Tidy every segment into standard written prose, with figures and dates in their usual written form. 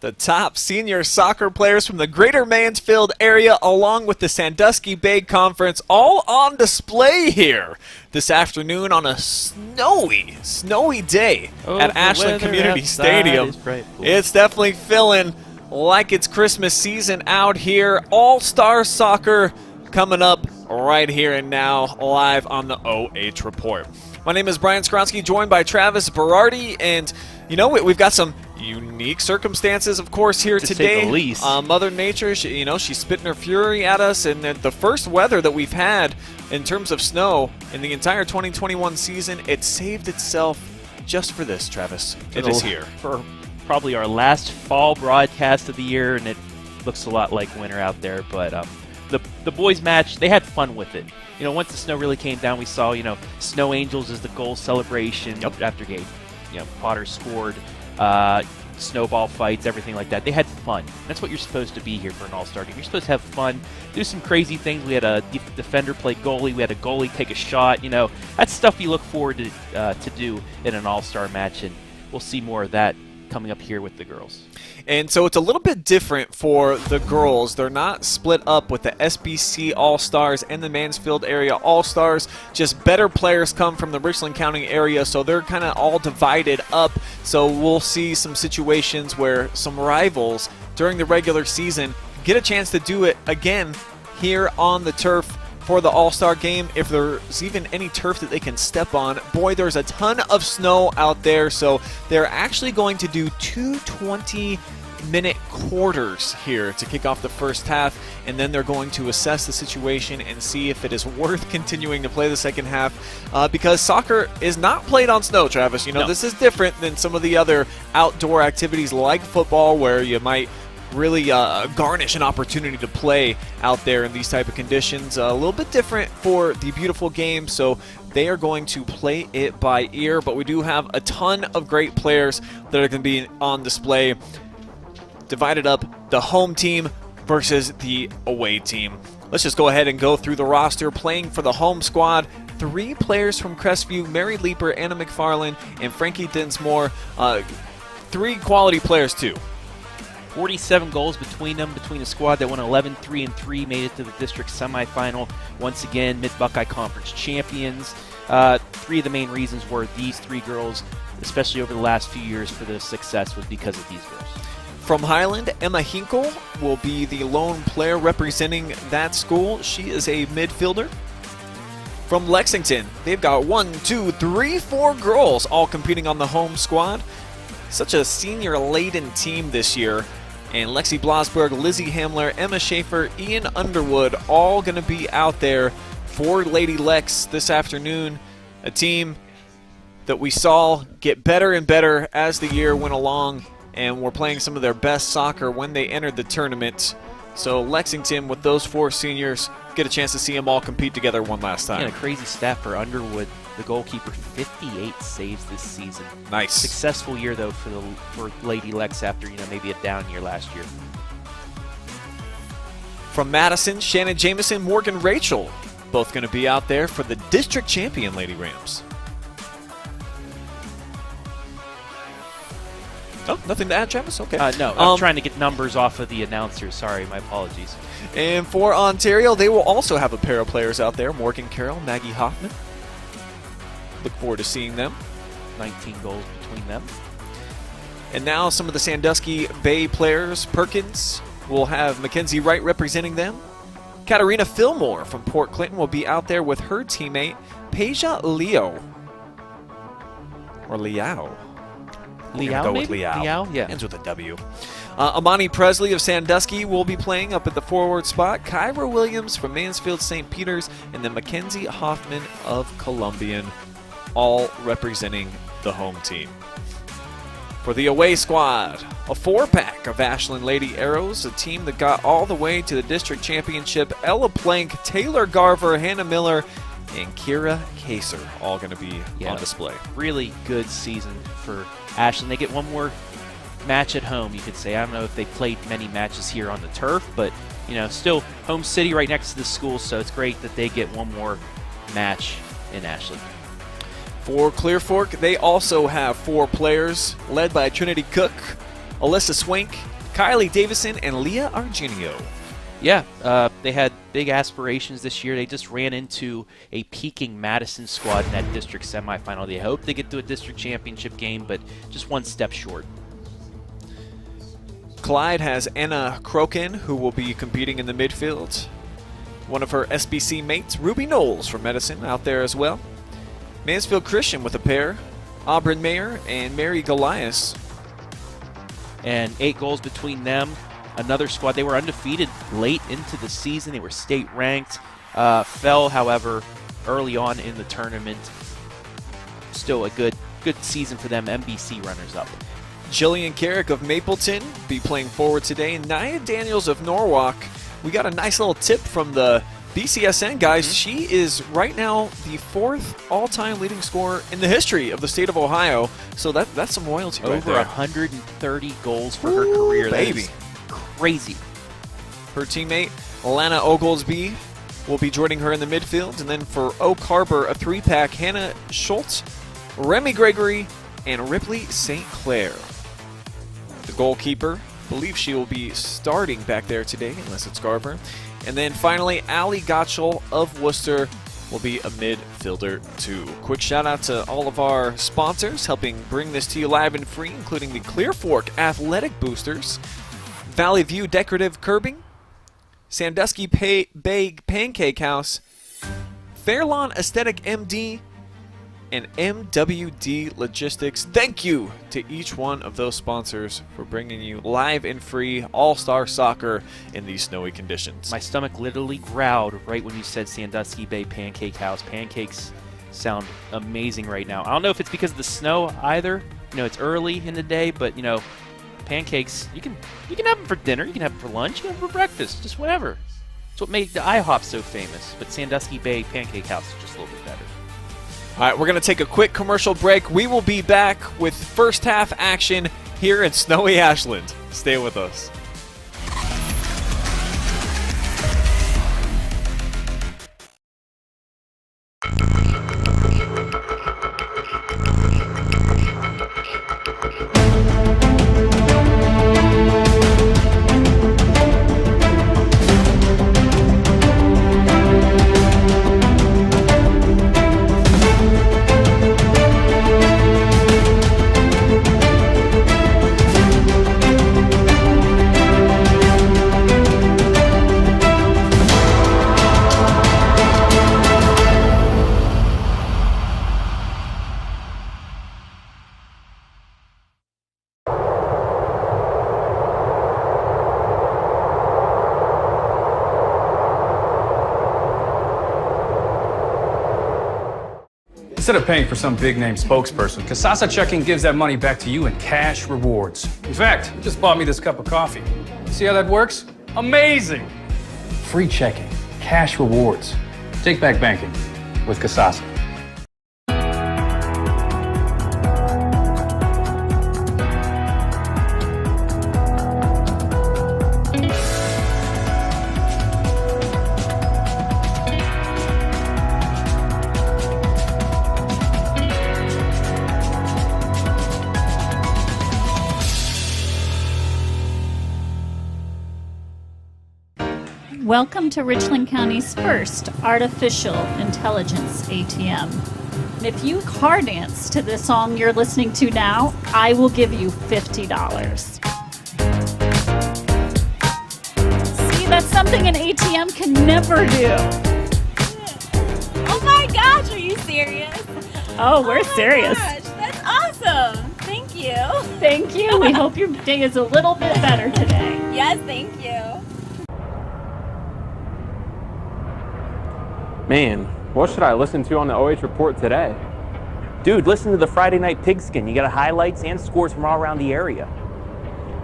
The top senior soccer players from the greater Mansfield area along with the Sandusky Bay Conference all on display here this afternoon on a snowy day at Ashland Community Stadium. It's definitely feeling like it's Christmas season out here. All-Star Soccer coming up right here and now live on the OH Report. My name is Brian Skronsky, joined by Travis Berardi, and you know we've got some unique circumstances, of course, here today. To say the least. Mother Nature, she's spitting her fury at us, and the first weather that we've had in terms of snow in the entire 2021 season, it saved itself just for this, Travis. It is here. For probably our last fall broadcast of the year, and it looks a lot like winter out there, but the boys match, they had fun with it. Once the snow really came down, we saw, Snow Angels as the goal celebration after game. Potter scored, snowball fights, everything like that. They had fun. That's what you're supposed to be here for an all-star game. You're supposed to have fun, do some crazy things. We had a defender play goalie. We had a goalie take a shot. That's stuff you look forward to do in an all-star match, and we'll see more of that coming up here with the girls. And so it's a little bit different for the girls. They're not split up with the SBC All-Stars and the Mansfield area All-Stars. Just better players come from the Richland County area, so they're kind of all divided up. So we'll see some situations where some rivals during the regular season get a chance to do it again here on the turf for the All-Star Game. If there's even any turf that they can step on, boy, there's a ton of snow out there. So they're actually going to do 2 20-minute quarters here to kick off the first half, and then they're going to assess the situation and see if it is worth continuing to play the second half, because soccer is not played on snow, Travis. No. This is different than some of the other outdoor activities like football, where you might really garnish an opportunity to play out there in these type of conditions. A little bit different for the beautiful game, so they are going to play it by ear, but we do have a ton of great players that are going to be on display. Divided up the home team versus the away team. Let's just go ahead and go through the roster. Playing for the home squad, 3 players from Crestview: Mary Leeper, Anna McFarland, and Frankie Dinsmore. 3 quality players too. 47 goals between them, between a squad that won 11-3-3, made it to the district semifinal. Once again, Mid-Buckeye Conference champions. 3 of the main reasons were these 3 girls, especially over the last few years, for the success was because of these girls. From Highland, Emma Hinkle will be the lone player representing that school. She is a midfielder. From Lexington, they've got 4 girls all competing on the home squad. Such a senior-laden team this year. And Lexi Blasberg, Lizzie Hamler, Emma Schaefer, Ian Underwood, all going to be out there for Lady Lex this afternoon. A team that we saw get better and better as the year went along, and were playing some of their best soccer when they entered the tournament. So Lexington, with those 4 seniors, get a chance to see them all compete together one last time. And a crazy stat for Underwood, the goalkeeper, 58 saves this season. Nice. Successful year, though, for Lady Lex after, maybe a down year last year. From Madison, Shannon Jameson, Morgan Rachel, both going to be out there for the district champion Lady Rams. Oh, nothing to add, Travis? Okay. No, I'm trying to get numbers off of the announcers. Sorry, my apologies. And for Ontario, they will also have a pair of players out there, Morgan Carroll, Maggie Hoffman. Look forward to seeing them. 19 goals between them. And now some of the Sandusky Bay players. Perkins will have Mackenzie Wright representing them. Katarina Fillmore from Port Clinton will be out there with her teammate, Peja Leo. Or Liao. Liao, go maybe? with Liao. Liao, yeah. Ends with a W. Amani Presley of Sandusky will be playing up at the forward spot. Kyra Williams from Mansfield St. Peter's, and then Mackenzie Hoffman of Columbian, all representing the home team. For the away squad, a 4-pack of Ashland Lady Arrows, a team that got all the way to the district championship. Ella Plank, Taylor Garver, Hannah Miller, and Kira Kaser, all going to be on display. Really good season for Ashland. They get one more match at home, you could say. I don't know if they played many matches here on the turf, but still home city right next to the school, so it's great that they get one more match in Ashland. For Clear Fork, they also have 4 players, led by Trinity Cook, Alyssa Swink, Kylie Davison and Leah Argenio. Yeah, they had big aspirations this year. They just ran into a peaking Madison squad in that district semifinal. They hope they get to a district championship game, but just one step short. Clyde has Anna Crokin, who will be competing in the midfield. One of her SBC mates, Ruby Knowles from Medicine, out there as well. Mansfield Christian with a pair, Auburn Mayer and Mary Goliath. And 8 goals between them. Another squad. They were undefeated late into the season. They were state ranked. Fell, however, early on in the tournament. Still a good season for them. MBC runners-up. Jillian Carrick of Mapleton be playing forward today. And Nia Daniels of Norwalk. We got a nice little tip from the BCSN guys. She is right now the 4th all-time leading scorer in the history of the state of Ohio. So that's some royalty right there. Over 130 goals for her career. Baby. That is crazy. Her teammate, Alana Oglesby, will be joining her in the midfield. And then for Oak Harbor, a 3-pack, Hannah Schultz, Remy Gregory, and Ripley St. Clair. The goalkeeper, I believe she will be starting back there today, unless it's Garver. And then finally, Allie Gottschall of Worcester will be a midfielder too. Quick shout out to all of our sponsors helping bring this to you live and free, including the Clear Fork Athletic Boosters, Valley View Decorative Curbing, Sandusky Bay Pancake House, Fairlawn Aesthetic MD, and MWD Logistics. Thank you to each one of those sponsors for bringing you live and free all-star soccer in these snowy conditions. My stomach literally growled right when you said Sandusky Bay Pancake House. Pancakes sound amazing right now. I don't know if it's because of the snow either. You know, it's early in the day, but you know, pancakes, you can have them for dinner, you can have them for lunch, you can have them for breakfast, just whatever. It's what made the IHOP so famous, but Sandusky Bay Pancake House is just a little bit better. All right, we're going to take a quick commercial break. We will be back with first half action here in snowy Ashland. Stay with us. Instead of paying for some big-name spokesperson, NCOSSCA Checking gives that money back to you in cash rewards. In fact, it just bought me this cup of coffee. See how that works? Amazing! Free checking, cash rewards. Take back banking with NCOSSCA. Welcome to Richland County's first artificial intelligence ATM. And if you car dance to the song you're listening to now, I will give you $50. See, that's something an ATM can never do. Oh my gosh, are you serious? Oh, we're serious. Gosh, that's awesome. Thank you. Thank you. We hope your day is a little bit better today. Yes, thank you. Man, what should I listen to on the OH Report today? Dude, listen to the Friday Night Pigskin. You got highlights and scores from all around the area.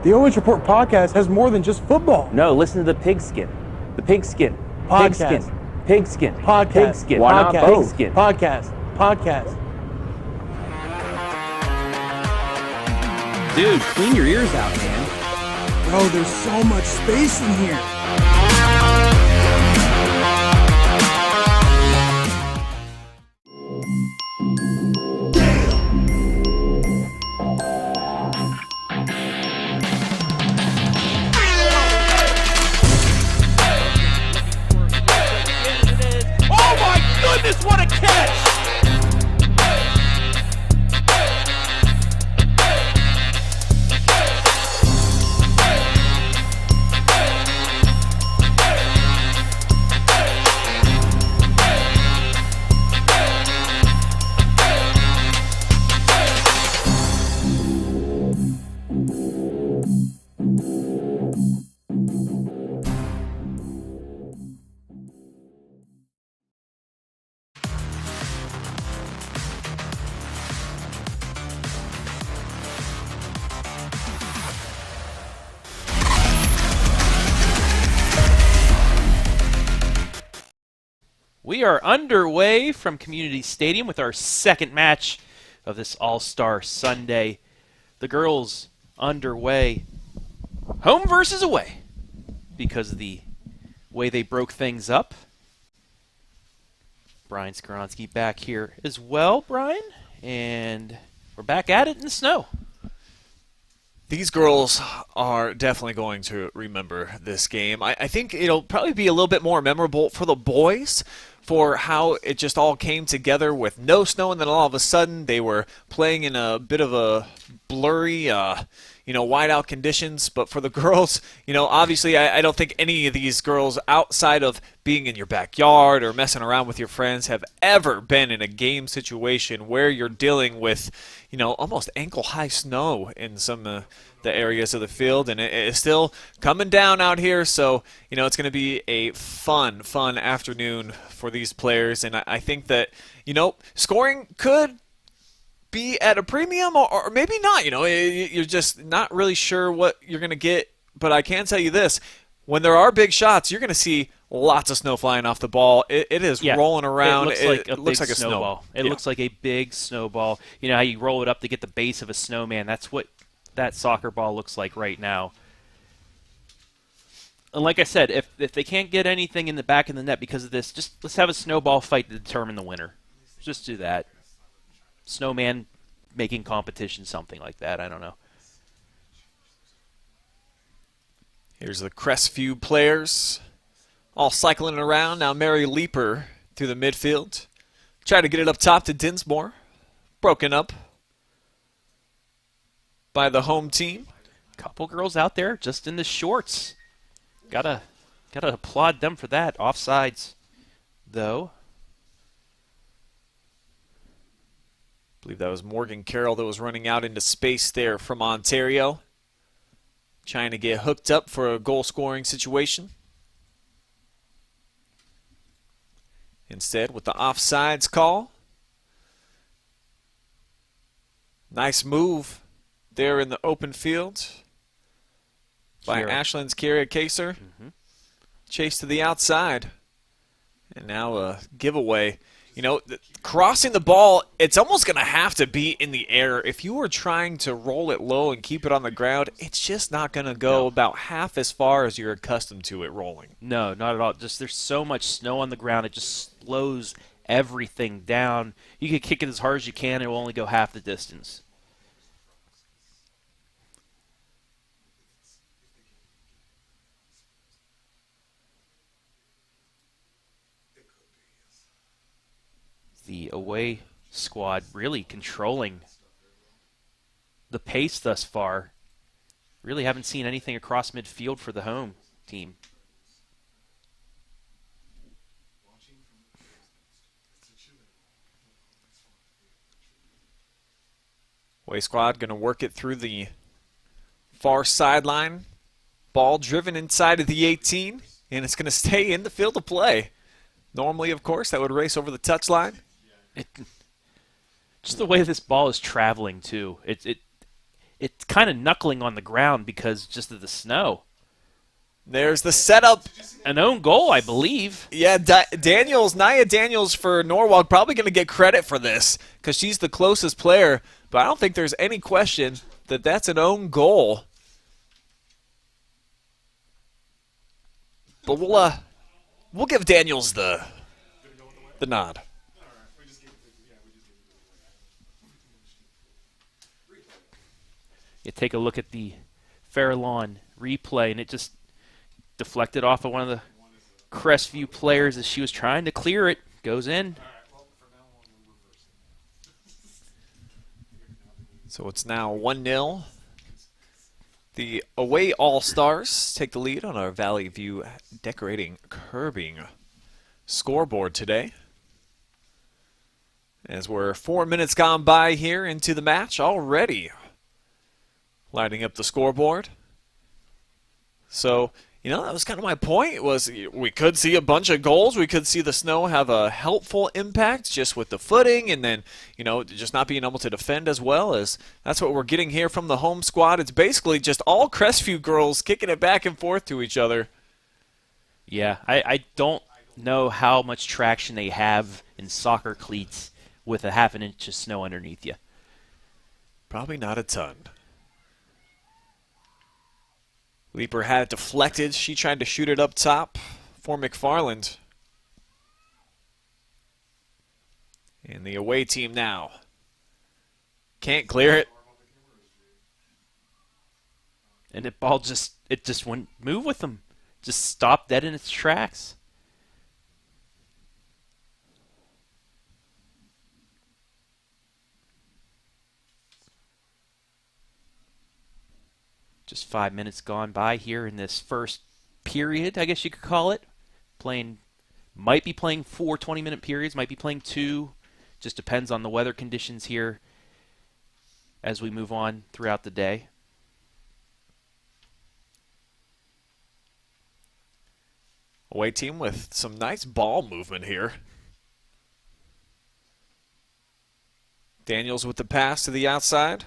The OH Report podcast has more than just football. No, listen to the Pigskin. The Pigskin. Podcast. Pigskin. Podcast. Pigskin. Why not Podcast. both? Pigskin. Podcast. Dude, clean your ears out, man. Bro, there's so much space in here. Davis, what a catch! We are underway from Community Stadium with our second match of this All-Star Sunday. The girls underway, home versus away, because of the way they broke things up. Brian Skoronsky back here as well, Brian, and we're back at it in the snow. These girls are definitely going to remember this game. I think it'll probably be a little bit more memorable for the boys, for how it just all came together with no snow, and then all of a sudden they were playing in a bit of a blurry, whiteout conditions. But for the girls, obviously I don't think any of these girls outside of being in your backyard or messing around with your friends have ever been in a game situation where you're dealing with, almost ankle-high snow in some of the areas of the field, and it is still coming down out here. So, it's going to be a fun afternoon for these players, and I think that, scoring could be at a premium or maybe not. You're just not really sure what you're going to get, but I can tell you this. When there are big shots, you're going to see lots of snow flying off the ball. It is rolling around. It looks like a snowball. It Yeah. looks like a big snowball. You know how you roll it up to get the base of a snowman? That's what that soccer ball looks like right now. And like I said, if they can't get anything in the back of the net because of this, just let's have a snowball fight to determine the winner. Just do that. Snowman making competition, something like that. I don't know. Here's the Crestview players all cycling around. Now Mary Leeper through the midfield. Try to get it up top to Dinsmore. Broken up by the home team. Couple girls out there just in the shorts. Gotta applaud them for that. Offsides, though. I believe that was Morgan Carroll that was running out into space there from Ontario, trying to get hooked up for a goal-scoring situation. Instead, with the offsides call. Nice move there in the open field by Ashland's Kira Kaser. Chase to the outside. And now a giveaway. Crossing the ball, it's almost going to have to be in the air. If you were trying to roll it low and keep it on the ground, it's just not going to go about half as far as you're accustomed to it rolling. No, not at all. Just there's so much snow on the ground, it just slows everything down. You can kick it as hard as you can, it will only go half the distance. The away squad really controlling the pace thus far. Really haven't seen anything across midfield for the home team. Away squad going to work it through the far sideline. Ball driven inside of the 18, and it's going to stay in the field of play. Normally, of course, that would race over the touchline. Just the way this ball is traveling, too. It's kind of knuckling on the ground because just of the snow. There's the setup. An own goal, I believe. Yeah, Nia Daniels for Norwalk probably going to get credit for this because she's the closest player, but I don't think there's any question that that's an own goal. But we'll give Daniels the nod. You take a look at the Fairlawn replay, and it just deflected off of one of the Crestview players as she was trying to clear it. Goes in. So it's now 1-0. The away All-Stars take the lead on our Valley View Decorating Curbing scoreboard today. As we're 4 minutes gone by here into the match already. Lighting up the scoreboard. So, you know, that was kind of my point, was we could see a bunch of goals. We could see the snow have a helpful impact just with the footing and then, you know, just not being able to defend as well. As that's what we're getting here from the home squad. It's basically just all Crestview girls kicking it back and forth to each other. Yeah, I don't know how much traction they have in soccer cleats with a half an inch of snow underneath you. Probably not a ton. Leaper had it deflected. She tried to shoot it up top for McFarland. And the away team now can't clear it. And the ball just wouldn't move with them. Just stopped dead in its tracks. Just 5 minutes gone by here in this first period, I guess you could call it. Might be playing 4 20-minute periods, might be playing 2. Just depends on the weather conditions here as we move on throughout the day. Away team with some nice ball movement here. Daniels with the pass to the outside.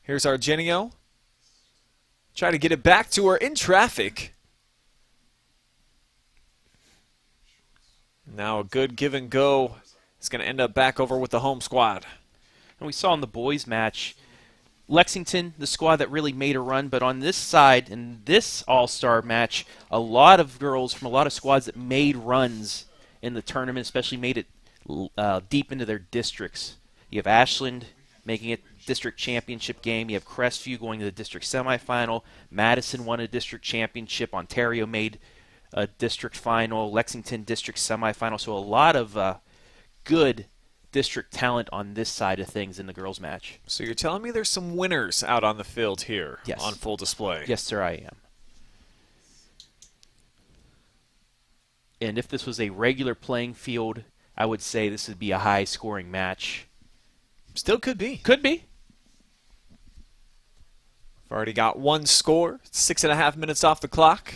Here's Argenio. Try to get it back to her in traffic. Now a good give and go. It's going to end up back over with the home squad. And we saw in the boys match, Lexington, the squad that really made a run, but on this side, in this all-star match, a lot of girls from a lot of squads that made runs in the tournament, especially made it deep into their districts. You have Ashland making it district championship game. You have Crestview going to the district semifinal. Madison won a district championship. Ontario made a district final. Lexington district semifinal. So a lot of good district talent on this side of things in the girls match. So you're telling me there's some winners out on the field here. Yes. On full display. Yes, sir, I am. And if this was a regular playing field, I would say this would be a high-scoring match. Still could be. Could be. We've already got one score. 6.5 minutes off the clock.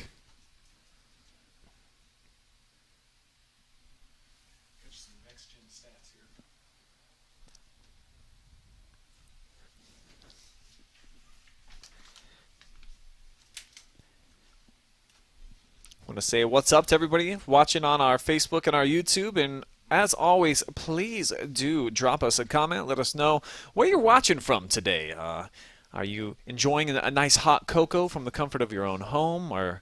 I want to say what's up to everybody watching on our Facebook and our YouTube. And as always, please do drop us a comment. Let us know where you're watching from today. Are you enjoying a nice hot cocoa from the comfort of your own home? Are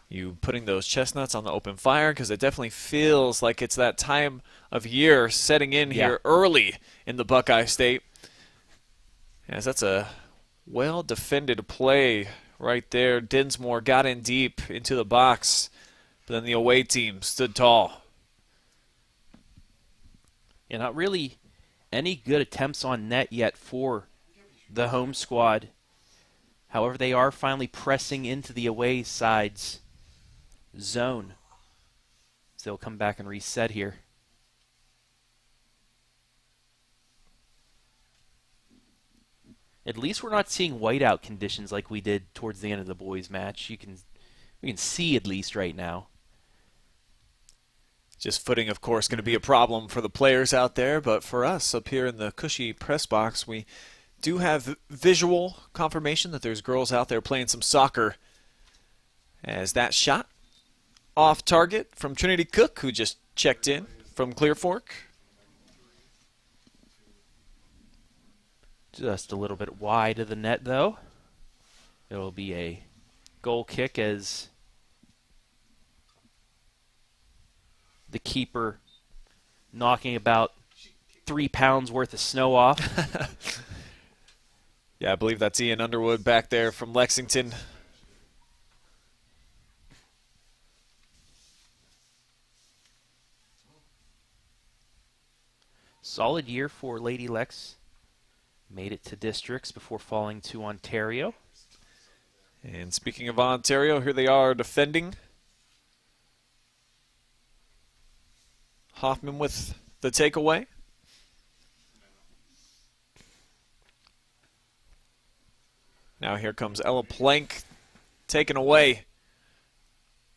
you putting those chestnuts on the open fire? Because it definitely feels like it's that time of year setting in here early in the Buckeye State. As that's a well-defended play right there. Dinsmore got in deep into the box, but then the away team stood tall. And not really any good attempts on net yet for the home squad. However, they are finally pressing into the away side's zone. So they'll come back and reset here. At least we're not seeing whiteout conditions like we did towards the end of the boys' match. We can see at least right now. Just footing, of course, going to be a problem for the players out there, but for us up here in the cushy press box, we do have visual confirmation that there's girls out there playing some soccer. As that shot off target from Trinity Cook, who just checked in from Clear Fork. Just a little bit wide of the net, though. It'll be a goal kick as the keeper knocking about 3 pounds worth of snow off. Yeah, I believe that's Ian Underwood back there from Lexington. Solid year for Lady Lex. Made it to districts before falling to Ontario. And speaking of Ontario, here they are defending. Hoffman with the takeaway. Now here comes Ella Plank taken away.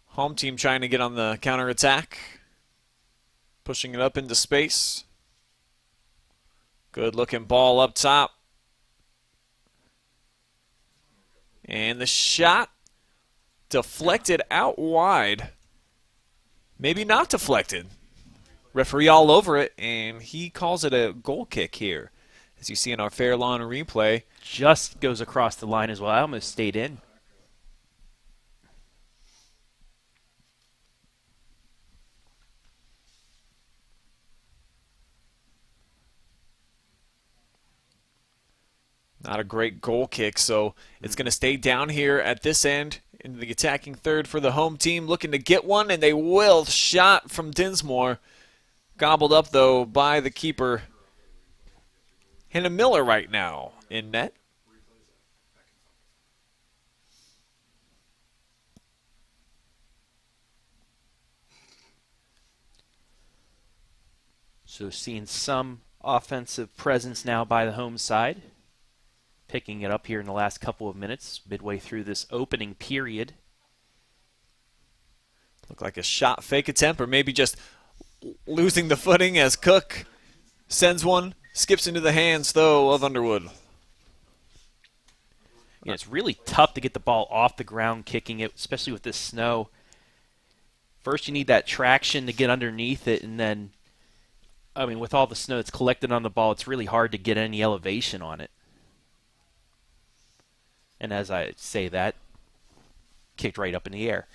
Home team trying to get on the counterattack. Pushing it up into space. Good looking ball up top. And the shot deflected out wide. Maybe not deflected. Referee all over it, and he calls it a goal kick here. As you see in our Fairlawn replay. Just goes across the line as well. I almost stayed in. Not a great goal kick, so it's going to stay down here at this end into the attacking third for the home team, looking to get one, and they will. Shot from Dinsmore. Gobbled up, though, by the keeper. Hannah Miller right now in net. So seeing some offensive presence now by the home side. Picking it up here in the last couple of minutes, midway through this opening period. Looked like a shot fake attempt, or maybe just losing the footing as Cook sends one. Skips into the hands, though, of Underwood. Yeah, it's really tough to get the ball off the ground kicking it, especially with this snow. First, you need that traction to get underneath it, and then, I mean, with all the snow that's collected on the ball, it's really hard to get any elevation on it. And as I say that, kicked right up in the air.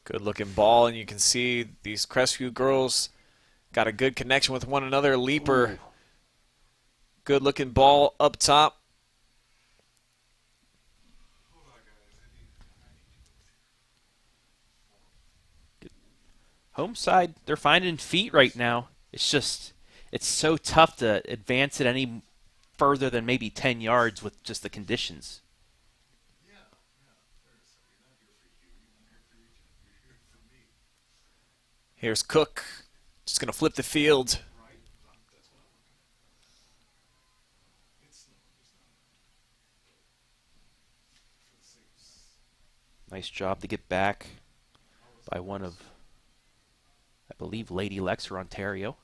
Good looking ball, and you can see these Crestview girls got a good connection with one another. Leaper, good looking ball up top. Home side, they're finding feet right now. It's just, it's so tough to advance it any further than maybe 10 yards with just the conditions. Here's Cook, just going to flip the field. Nice job to get back by one of, I believe, Lady Lex for Ontario.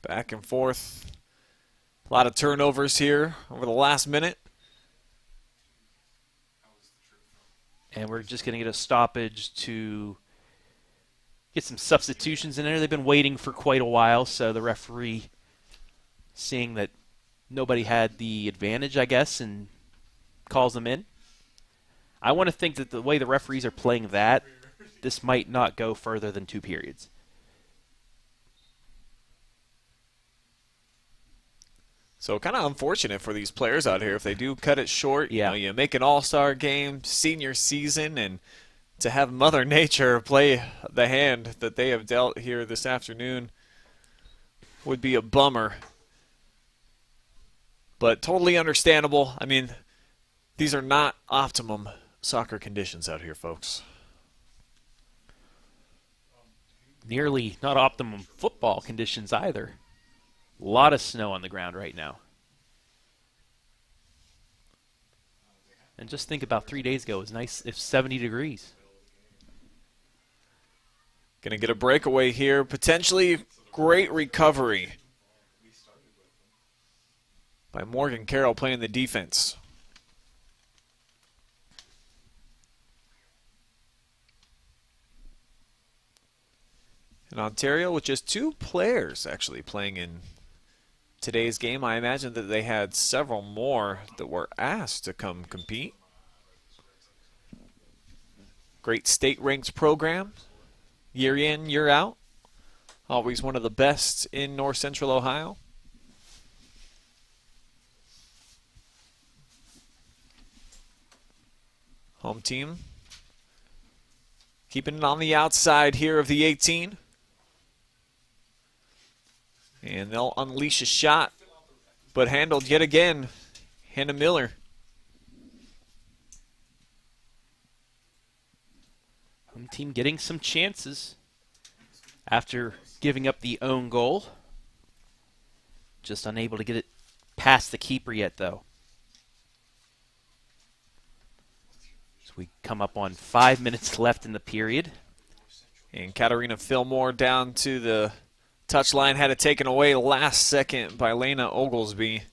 Back and forth. A lot of turnovers here over the last minute. And we're just going to get a stoppage to get some substitutions in there. They've been waiting for quite a while, so the referee, seeing that nobody had the advantage, I guess, and calls them in. I want to think that the way the referees are playing that, this might not go further than 2 periods. So kind of unfortunate for these players out here if they do cut it short. Yeah. You make an all-star game, senior season, and to have Mother Nature play the hand that they have dealt here this afternoon would be a bummer. But totally understandable. I mean, these are not optimum soccer conditions out here, folks. Nearly not optimum football conditions either. A lot of snow on the ground right now. And just think about 3 days ago, it was nice if 70 degrees. Going to get a breakaway here. Potentially great recovery by Morgan Carroll playing the defense. In Ontario, with just 2 players actually playing in today's game, I imagine that they had several more that were asked to come compete. Great state-ranked program, year in, year out. Always one of the best in North Central Ohio. Home team keeping it on the outside here of the 18. And they'll unleash a shot, but handled yet again. Hannah Miller. Home team getting some chances after giving up the own goal. Just unable to get it past the keeper yet, though. So we come up on 5 minutes left in the period. And Katarina Fillmore down to the touchline, had it taken away last second by Lena Oglesby.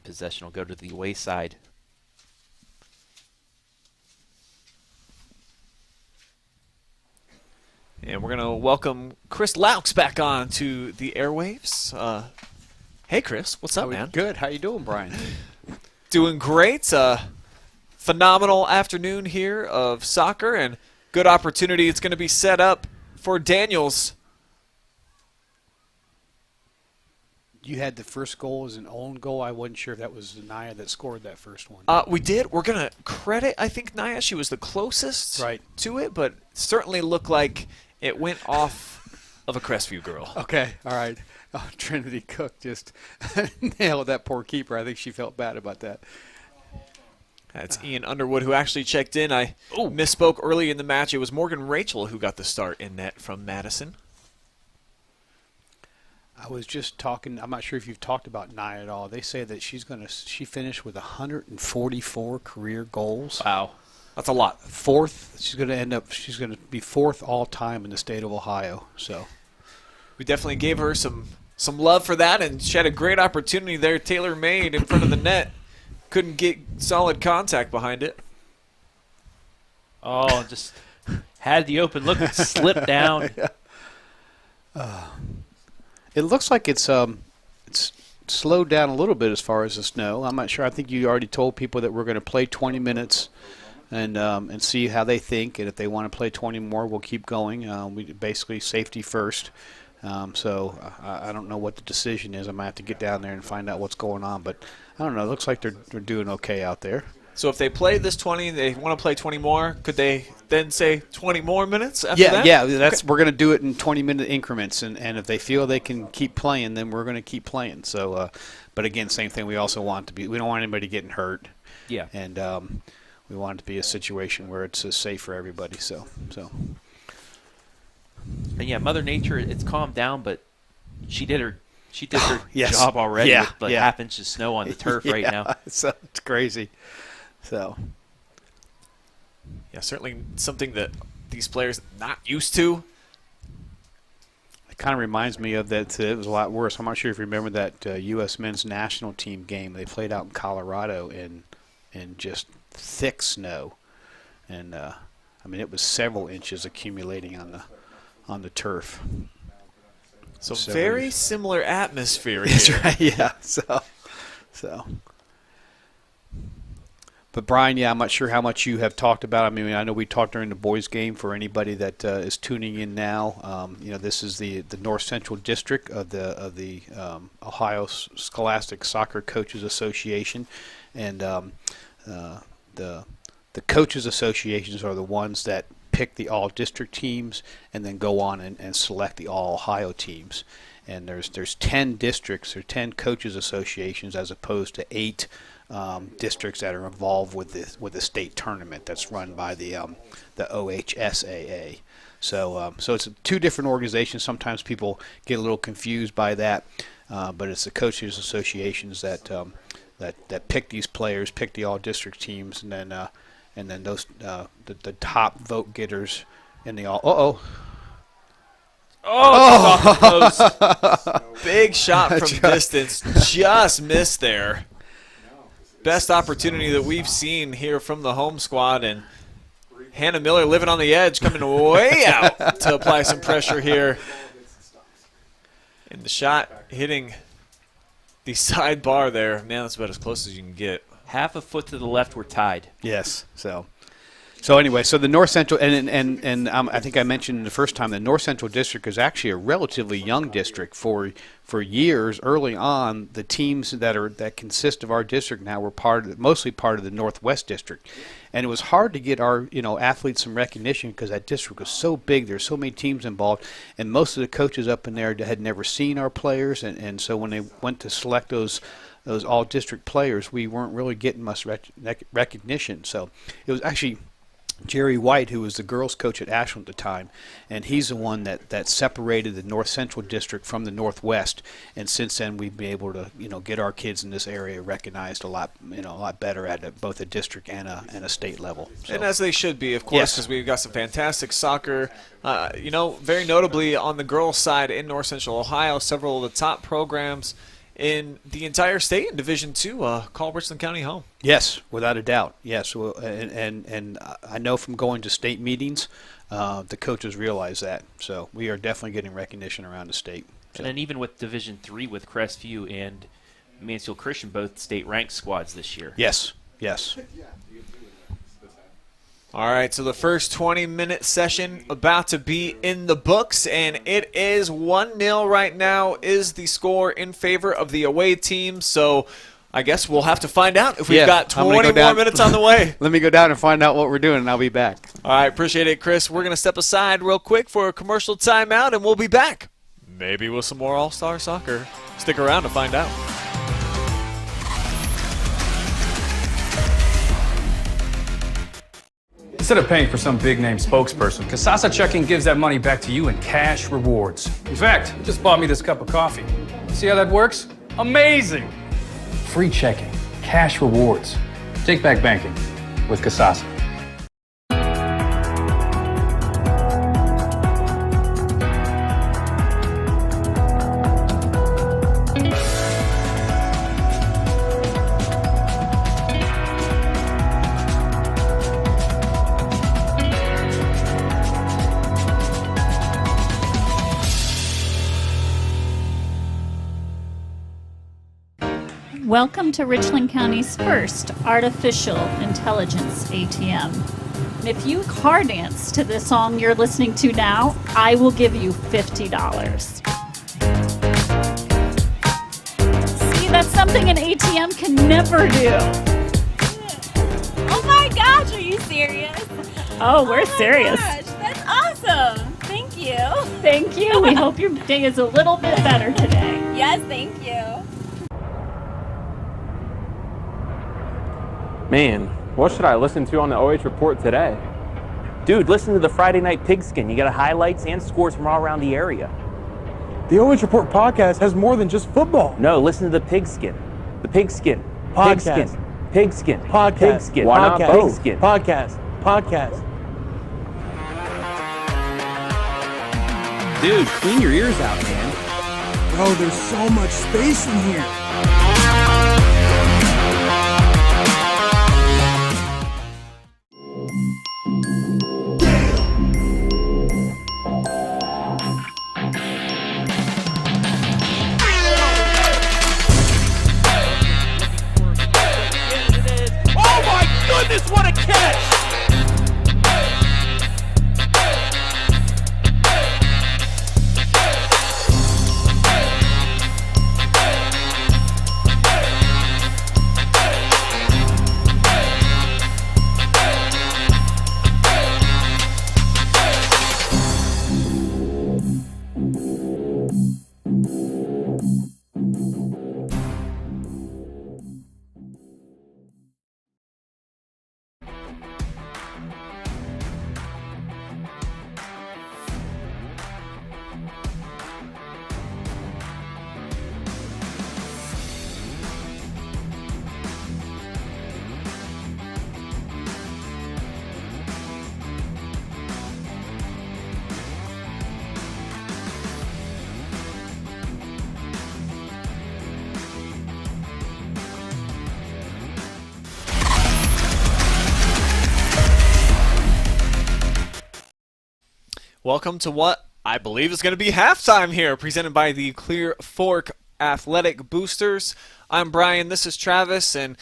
Possession will go to the away side. And we're going to welcome Chris Laux back on to the airwaves. Hey, Chris. What's up, man? Good. How you doing, Brian? Doing great. Phenomenal afternoon here of soccer, and good opportunity. It's going to be set up for Daniels. You had the first goal as an own goal. I wasn't sure if that was Naya that scored that first one. We did. We're going to credit, I think, Naya. She was the closest to it, but certainly looked like it went off of a Crestview girl. Okay. All right. Oh, Trinity Cook just nailed that poor keeper. I think she felt bad about that. That's Ian Underwood who actually checked in. I misspoke early in the match. It was Morgan Rachel who got the start in net from Madison. I was just talking. I'm not sure if you've talked about Naya at all. They say that she finished with 144 career goals. Wow. That's a lot. Fourth. She's going to be fourth all time in the state of Ohio. So we definitely gave her some love for that, and she had a great opportunity there, tailor-made in front of the net. Couldn't get solid contact behind it. Oh, just had the open look, slipped down. It looks like it's slowed down a little bit as far as the snow. I'm not sure. I think you already told people that we're going to play 20 minutes and see how they think, and if they want to play 20 more, we'll keep going. We basically safety first. So I don't know what the decision is. I might have to get down there and find out what's going on, but I don't know. It looks like they're doing okay out there. So if they play this 20, they want to play 20 more, could they then say 20 more minutes after that? Yeah. We're going to do it in 20-minute increments, and if they feel they can keep playing, then we're going to keep playing. So, but again, same thing. We also want to be. We don't want anybody getting hurt. Yeah. And we want it to be a situation where it's safe for everybody. So. And yeah, Mother Nature, it's calmed down, but she did her Yes. job already Yeah, with like yeah. half inch of snow on the turf right now. So it's crazy. So Yeah, certainly something that these players not used to. it kind of reminds me of that. It was a lot worse. I'm not sure if you remember that U.S. men's national team game. They played out in Colorado in just thick snow, and I mean it was several inches accumulating on the turf. So very similar atmosphere here. That's right. Yeah. So. But Brian, yeah, I'm not sure how much you have talked about. I mean, I know we talked during the boys' game. For anybody that is tuning in now, this is the North Central District of the Ohio Scholastic Soccer Coaches Association, and the coaches associations are the ones that pick the all-district teams and then go on and select the all-Ohio teams. And there's 10 districts or 10 coaches associations as opposed to 8 districts that are involved with the state tournament that's run by the OHSAA. So it's 2 different organizations. Sometimes people get a little confused by that, but it's the coaches associations that pick these players, pick the all-district teams, and then those the top vote getters in the all. Big shot from distance, just missed there. Best opportunity that we've seen here from the home squad, and Hannah Miller living on the edge, coming way out to apply some pressure here. And the shot hitting the sidebar there. Man, that's about as close as you can get. Half a foot to the left, we're tied. Yes. So So anyway, so the North Central, and I think I mentioned the first time, the North Central District is actually a relatively young district. For years early on, the teams that consist of our district now were mostly part of the Northwest District, and it was hard to get our athletes some recognition because that district was so big. There's so many teams involved, and most of the coaches up in there had never seen our players, and so when they went to select those all-district players, we weren't really getting much recognition. So it was actually Jerry White, who was the girls' coach at Ashland at the time, and he's the one that separated the North Central District from the Northwest. And since then, we've been able to get our kids in this area recognized a lot better at both a district and a state level. So. And as they should be, of course, because we've got some fantastic soccer. Very notably on the girls' side in North Central Ohio, several of the top programs in the entire state in Division II call Richland County home. Yes, without a doubt. Yes, and I know from going to state meetings, the coaches realize that. So we are definitely getting recognition around the state. So. And then even with Division III with Crestview and Mansfield Christian, both state-ranked squads this year. Yes, yes. All right, so the first 20-minute session about to be in the books, and it is 1-0 right now is the score in favor of the away team. So I guess we'll have to find out if we've got 20 more minutes on the way. Let me go down and find out what we're doing, and I'll be back. All right, appreciate it, Chris. We're going to step aside real quick for a commercial timeout, and we'll be back. Maybe with some more All-Star Soccer. Stick around to find out. Instead of paying for some big-name spokesperson, NCOSSCA Checking gives that money back to you in cash rewards. In fact, it just bought me this cup of coffee. See how that works? Amazing! Free checking, cash rewards. Take back banking with NCOSSCA. Welcome to Richland County's first artificial intelligence ATM. If you car dance to the song you're listening to now, I will give you $50. See, that's something an ATM can never do. Oh my gosh, are you serious? Oh, we're serious. Gosh, that's awesome. Thank you. Thank you. We hope your day is a little bit better today. Yes, thank you. Man, what should I listen to on the OH Report today? Dude, listen to the Friday Night Pigskin. You got highlights and scores from all around the area. The OH Report podcast has more than just football. No, listen to the Pigskin. The Pigskin. Podcast. Pigskin. Pigskin. Podcast. Pigskin. Why not Podcast. both? Pigskin. Podcast. Dude, clean your ears out, man. Bro, there's so much space in here. What a catch! Welcome to what I believe is going to be halftime here, presented by the Clear Fork Athletic Boosters. I'm Brian, this is Travis, and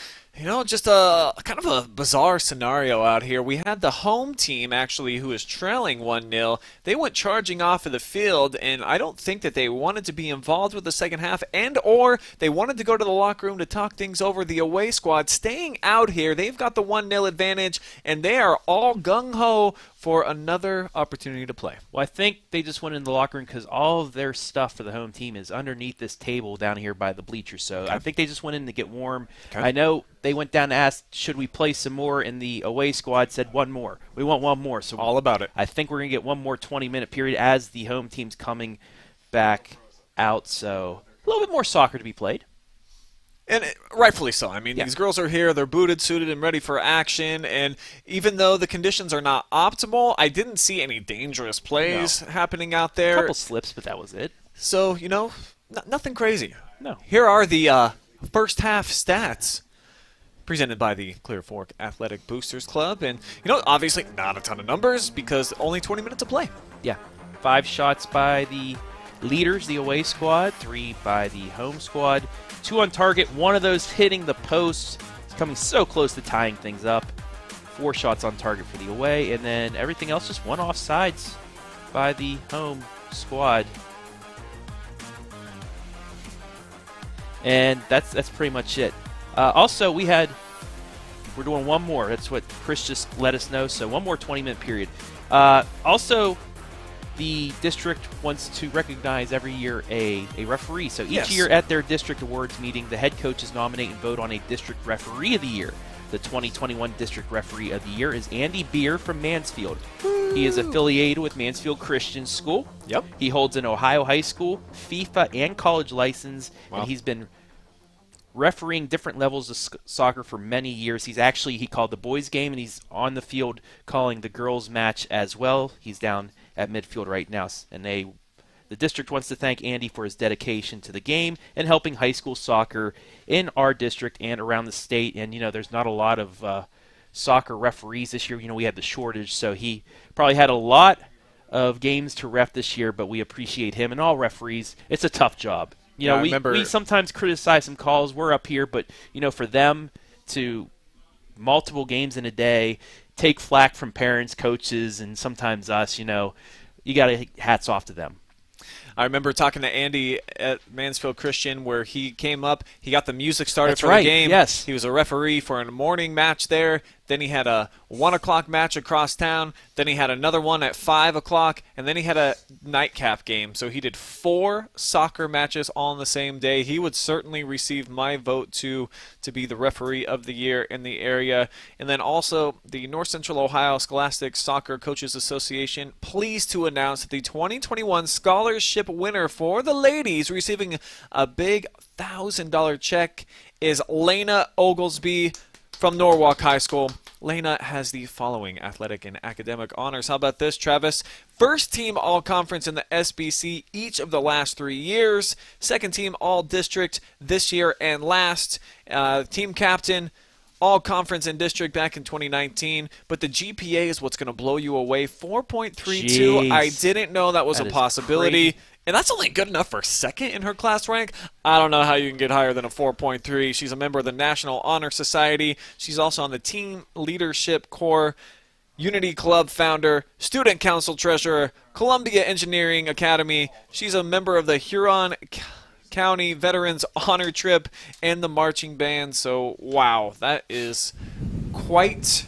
Just a kind of a bizarre scenario out here. We had the home team actually who was trailing 1-0. They went charging off of the field, and I don't think that they wanted to be involved with the second half or they wanted to go to the locker room to talk things over. The away squad staying out here. They've got the 1-0 advantage, and they are all gung-ho for another opportunity to play. Well, I think they just went in the locker room because all of their stuff for the home team is underneath this table down here by the bleachers. So I think they just went in to get warm. I know they went down to ask, should we play some more? And the away squad said, one more. We want one more. So all about it. I think we're going to get one more 20-minute period as the home team's coming back out. So a little bit more soccer to be played. And rightfully so. I mean, these girls are here. They're booted, suited, and ready for action. And even though the conditions are not optimal, I didn't see any dangerous plays happening out there. A couple slips, but that was it. So, nothing crazy. No. Here are the first half stats presented by the Clear Fork Athletic Boosters Club. And, obviously not a ton of numbers because only 20 minutes of play. Yeah. 5 shots by the leaders, the away squad, 3 by the home squad. 2 on target, 1 of those hitting the post. It's coming so close to tying things up. 4 shots on target for the away, and then everything else just 1 offsides by the home squad. And that's pretty much it. Also, we're doing one more. That's what Chris just let us know. So 1 more 20-minute period. Also, the district wants to recognize every year a referee. So each year at their district awards meeting, the head coaches nominate and vote on a district referee of the year. The 2021 district referee of the year is Andy Beer from Mansfield. Woo! He is affiliated with Mansfield Christian School. Yep. He holds an Ohio high school, FIFA, and college license, and he's been refereeing different levels of soccer for many years. He called the boys game, and he's on the field calling the girls match as well. He's down at midfield right now, and the district wants to thank Andy for his dedication to the game and helping high school soccer in our district and around the state. And there's not a lot of soccer referees this year. We had the shortage, so he probably had a lot of games to ref this year. But we appreciate him and all referees. It's a tough job. We sometimes criticize some calls. We're up here, but for them to multiple games in a day, take flack from parents, coaches, and sometimes us, you got to hats off to them. I remember talking to Andy at Mansfield Christian where he came up. He got the music started for the game. Yes. He was a referee for a morning match there. Then he had a 1 o'clock match across town. Then he had another one at 5 o'clock. And then he had a nightcap game. So he did 4 soccer matches all on the same day. He would certainly receive my vote to be the referee of the year in the area. And then also the North Central Ohio Scholastic Soccer Coaches Association, pleased to announce that the 2021 scholarship winner for the ladies receiving a big $1,000 check is Lena Oglesby from Norwalk High School. Lena has the following athletic and academic honors. How about this, Travis? First team all-conference in the SBC each of the last 3 years. Second team all-district this year and last. Team captain, all-conference in district back in 2019. But the GPA is what's going to blow you away. 4.32. Jeez. I didn't know that was a possibility. Crazy. And that's only good enough for second in her class rank. I don't know how you can get higher than a 4.3. She's a member of the National Honor Society. She's also on the Team Leadership Corps, Unity Club founder, Student Council treasurer, Columbia Engineering Academy. She's a member of the Huron County Veterans Honor Trip and the marching band. So, wow, that is quite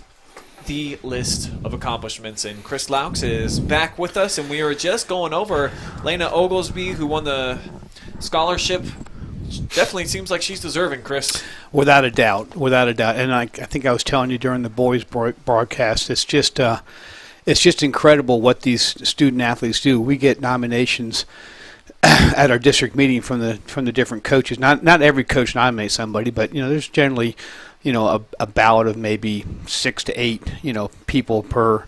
the list of accomplishments. And Chris Laux is back with us, and we are just going over Lena Oglesby, who won the scholarship. Definitely seems like she's deserving, Chris. Without a doubt. And I think I was telling you during the boys broadcast, it's just incredible what these student athletes do. We get nominations at our district meeting from the different coaches. Not every coach nominates somebody, but there's generally a ballot of maybe 6 to 8, people per,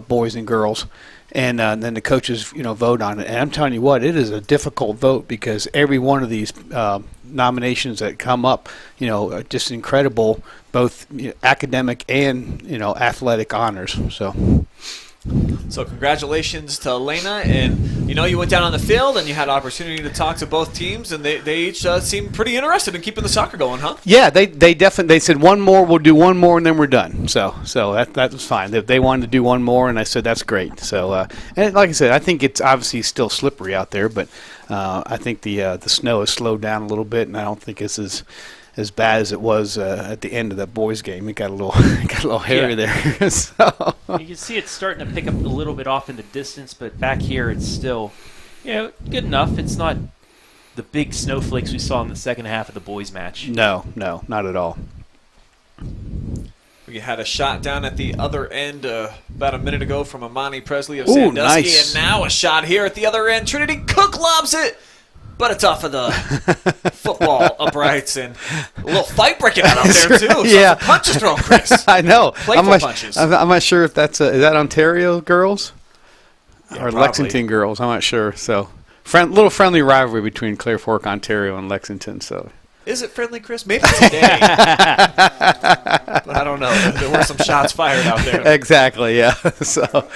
boys and girls. And then the coaches, vote on it. And I'm telling you what, it is a difficult vote because every one of these nominations that come up, are just incredible, both academic and, athletic honors. So So congratulations to Elena, and you went down on the field and you had opportunity to talk to both teams, and they each seemed pretty interested in keeping the soccer going, huh? Yeah, they definitely said one more, we'll do one more, and then we're done. So that was fine. They wanted to do one more, and I said that's great. So and like I said, I think it's obviously still slippery out there, but I think the snow has slowed down a little bit, and I don't think it's as bad as it was at the end of that boys' game. It got a little hairy there. So. You can see it's starting to pick up a little bit off in the distance, but back here it's still, good enough. It's not the big snowflakes we saw in the second half of the boys' match. No, not at all. We had a shot down at the other end about a minute ago from Amani Presley of Ooh, Sandusky, nice. and now a shot here at the other end. Trinity Cook lobs it, but it's off of the football uprights, and a little fight breaking out there too. So Yeah. some punches thrown, Chris. I know. Playful punches. I'm not sure if is that Ontario girls or probably. Lexington girls. I'm not sure. So, little friendly rivalry between Clear Fork, Ontario, and Lexington. So, Is it friendly, Chris? Maybe today. But I don't know. There were some shots fired out there. exactly. Yeah. So,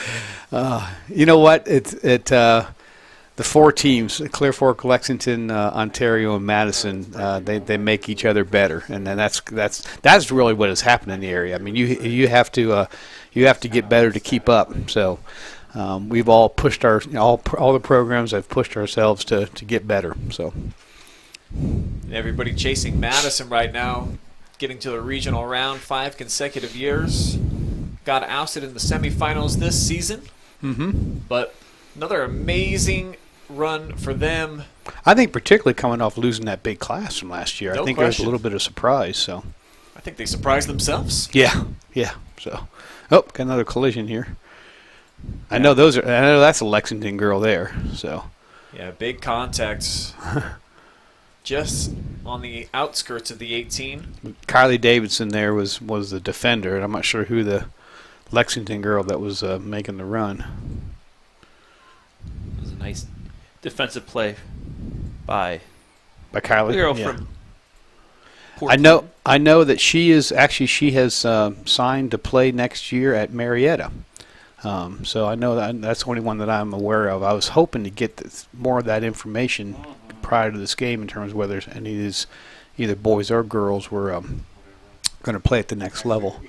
you know what? The four teams, Clear Fork, Lexington, Ontario, and Madison, they make each other better, and then that's really what has happened in the area. I mean, you have to get better to keep up. So we've all pushed all the programs have pushed ourselves to get better. So everybody chasing Madison right now, getting to the regional round 5 consecutive years. Got ousted in the semifinals this season, but another amazing run for them. I think particularly coming off losing that big class from last year, No I think question. it was a little bit of surprise. So I think they surprised themselves. yeah. So got another collision here. I know that's a Lexington girl there. So Yeah, big contacts just on the outskirts of the 18. Kylie Davidson there was the defender, and I'm not sure who the Lexington girl that was making the run. It was a nice defensive play by Kylie. the girl Yeah. from I know that she has signed to play next year at Marietta. So I know that's the only one that I'm aware of. I was hoping to get more of that information prior to this game in terms of whether any of these either boys or girls were going to play at the next level.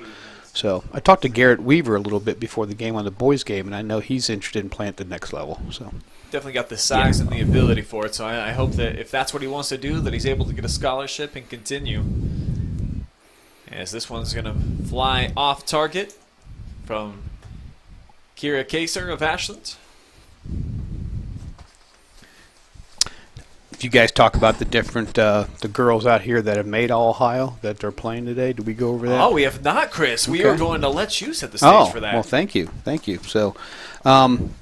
So I talked to Garrett Weaver a little bit before the game on the boys' game, and I know he's interested in playing at the next level. So Definitely got the size and the ability for it, so I hope that if that's what he wants to do, that he's able to get a scholarship and continue. As this one's going to fly off target from Kira Kaser of Ashland. Did you guys talk about the different the girls out here that have made All-Ohio that are playing today? Did we go over that? Oh, we have not, Chris. We Okay. are going to let you set the stage for that. Well, thank you. So, on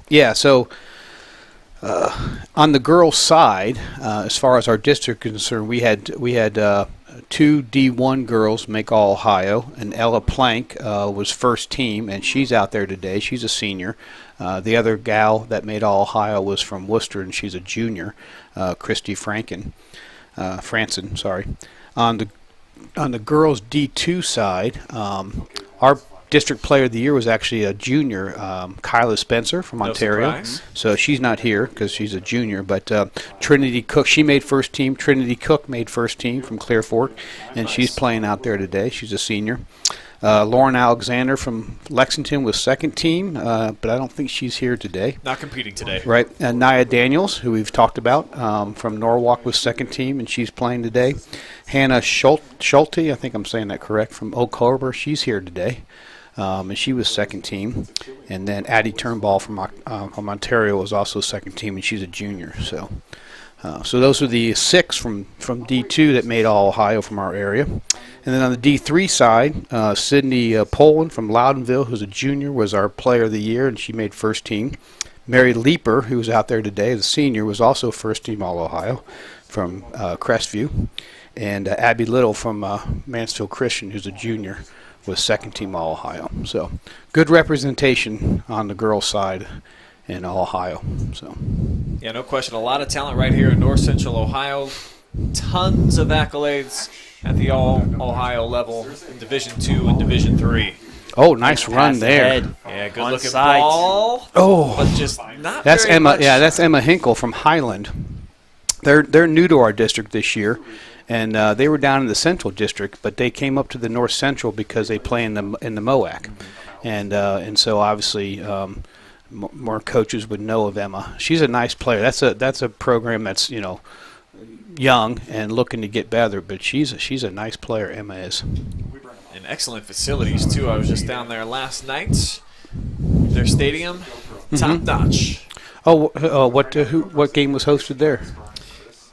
the girls' side, as far as our district is concerned, we had two D1 girls make All-Ohio, and Ella Plank was first team, and she's out there today. She's a senior. The other gal that made All-Ohio was from Worcester, and she's a junior, Christy Franson. Sorry. On the girls' D2 side, our District Player of the Year was actually a junior, Kyla Spencer from Ontario. Surprise. So she's not here because she's a junior. But Trinity Cook, she made first team. Trinity Cook made first team from Clear Fork, and she's playing out there today. She's a senior. Lauren Alexander from Lexington was second team, but I don't think she's here today. Not competing today. Right. And Nia Daniels, who we've talked about, from Norwalk was second team, and she's playing today. Hannah Schulte, I think I'm saying that correct, from Oak Harbor, she's here today. And she was second team. And then Addie Turnbull from Ontario was also second team, and she's a junior. So those are the 6 from D2 that made All-Ohio from our area. And then on the D3 side, Sydney Poland from Loudonville, who's a junior, was our Player of the Year, and she made first team. Mary Leeper, who's out there today as a senior, was also first team All-Ohio from Crestview. And Abby Little from Mansfield Christian, who's a junior, was second team All-Ohio. So good representation on the girls' side in Ohio. So Yeah, no question. A lot of talent right here in North Central Ohio. Tons of accolades at the All-Ohio level in Division II and Division III. Oh, nice run Pass there. ahead. Yeah, good On looking sight. ball. Oh, But just not that's very Emma. much. Yeah, that's Emma Hinkle from Highland. They're new to our district this year, and they were down in the Central District, but they came up to the North Central because they play in the MOAC, and so obviously more coaches would know of Emma. She's a nice player. That's a program that's young and looking to get better, but she's a nice player. Emma is. And excellent facilities too. I was just down there last night. Their stadium, top notch. Oh, what game was hosted there?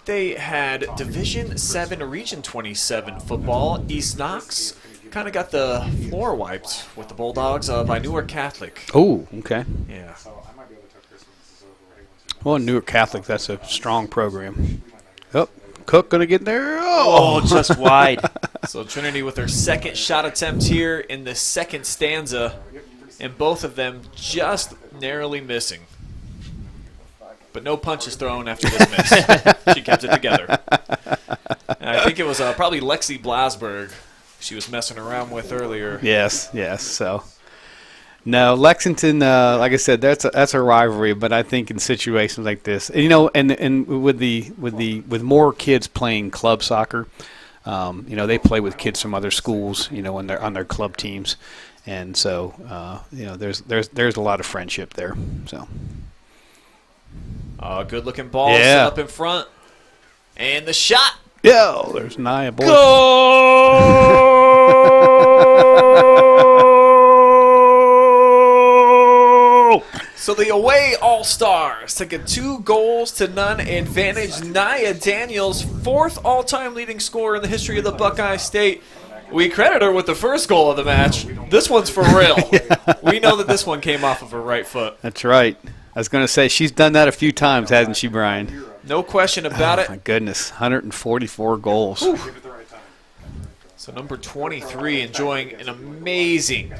They had Division 7 Region 27 football. East Knox kind of got the floor wiped with the Bulldogs by Newark Catholic. Oh, okay. Yeah. Well, Newark Catholic, that's a strong program. Oh, Cook going to get there. Oh, just wide. So Trinity with their second shot attempt here in the second stanza, and both of them just narrowly missing. But no punches thrown after this miss. She kept it together. And I think it was probably Lexi Blasberg she was messing around with earlier. Yes. So, no, Lexington. Like I said, that's a rivalry. But I think in situations like this, and with more kids playing club soccer, they play with kids from other schools, on their club teams, and so there's a lot of friendship there. So. Good looking ball Yeah. set up in front. And the shot. Yeah, there's Nia boy. Goal! So the away All-Stars take a 2-0 advantage. Nia Daniels, 4th all-time leading scorer in the history of the Buckeye State. We credit her with the first goal of the match. This one's for real. We know that this one came off of her right foot. That's right. I was going to say, she's done that a few times, hasn't she, Brian? No question about it. My goodness, 144 goals. Whew. So number 23 enjoying an amazing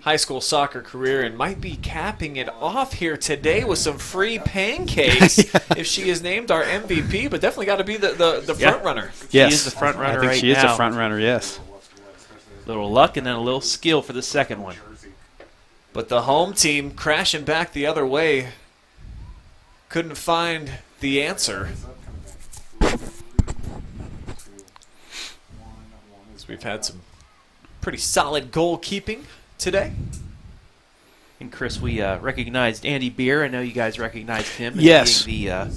high school soccer career and might be capping it off here today with some free pancakes if she is named our MVP, but definitely got to be the front runner. Yes. She is the front runner I think right she is now. the front runner, yes. Little luck and then a little skill for the second one. But the home team crashing back the other way couldn't find the answer. So we've had some pretty solid goalkeeping today. And Chris, we recognized Andy Beer. I know you guys recognized him as Yes. being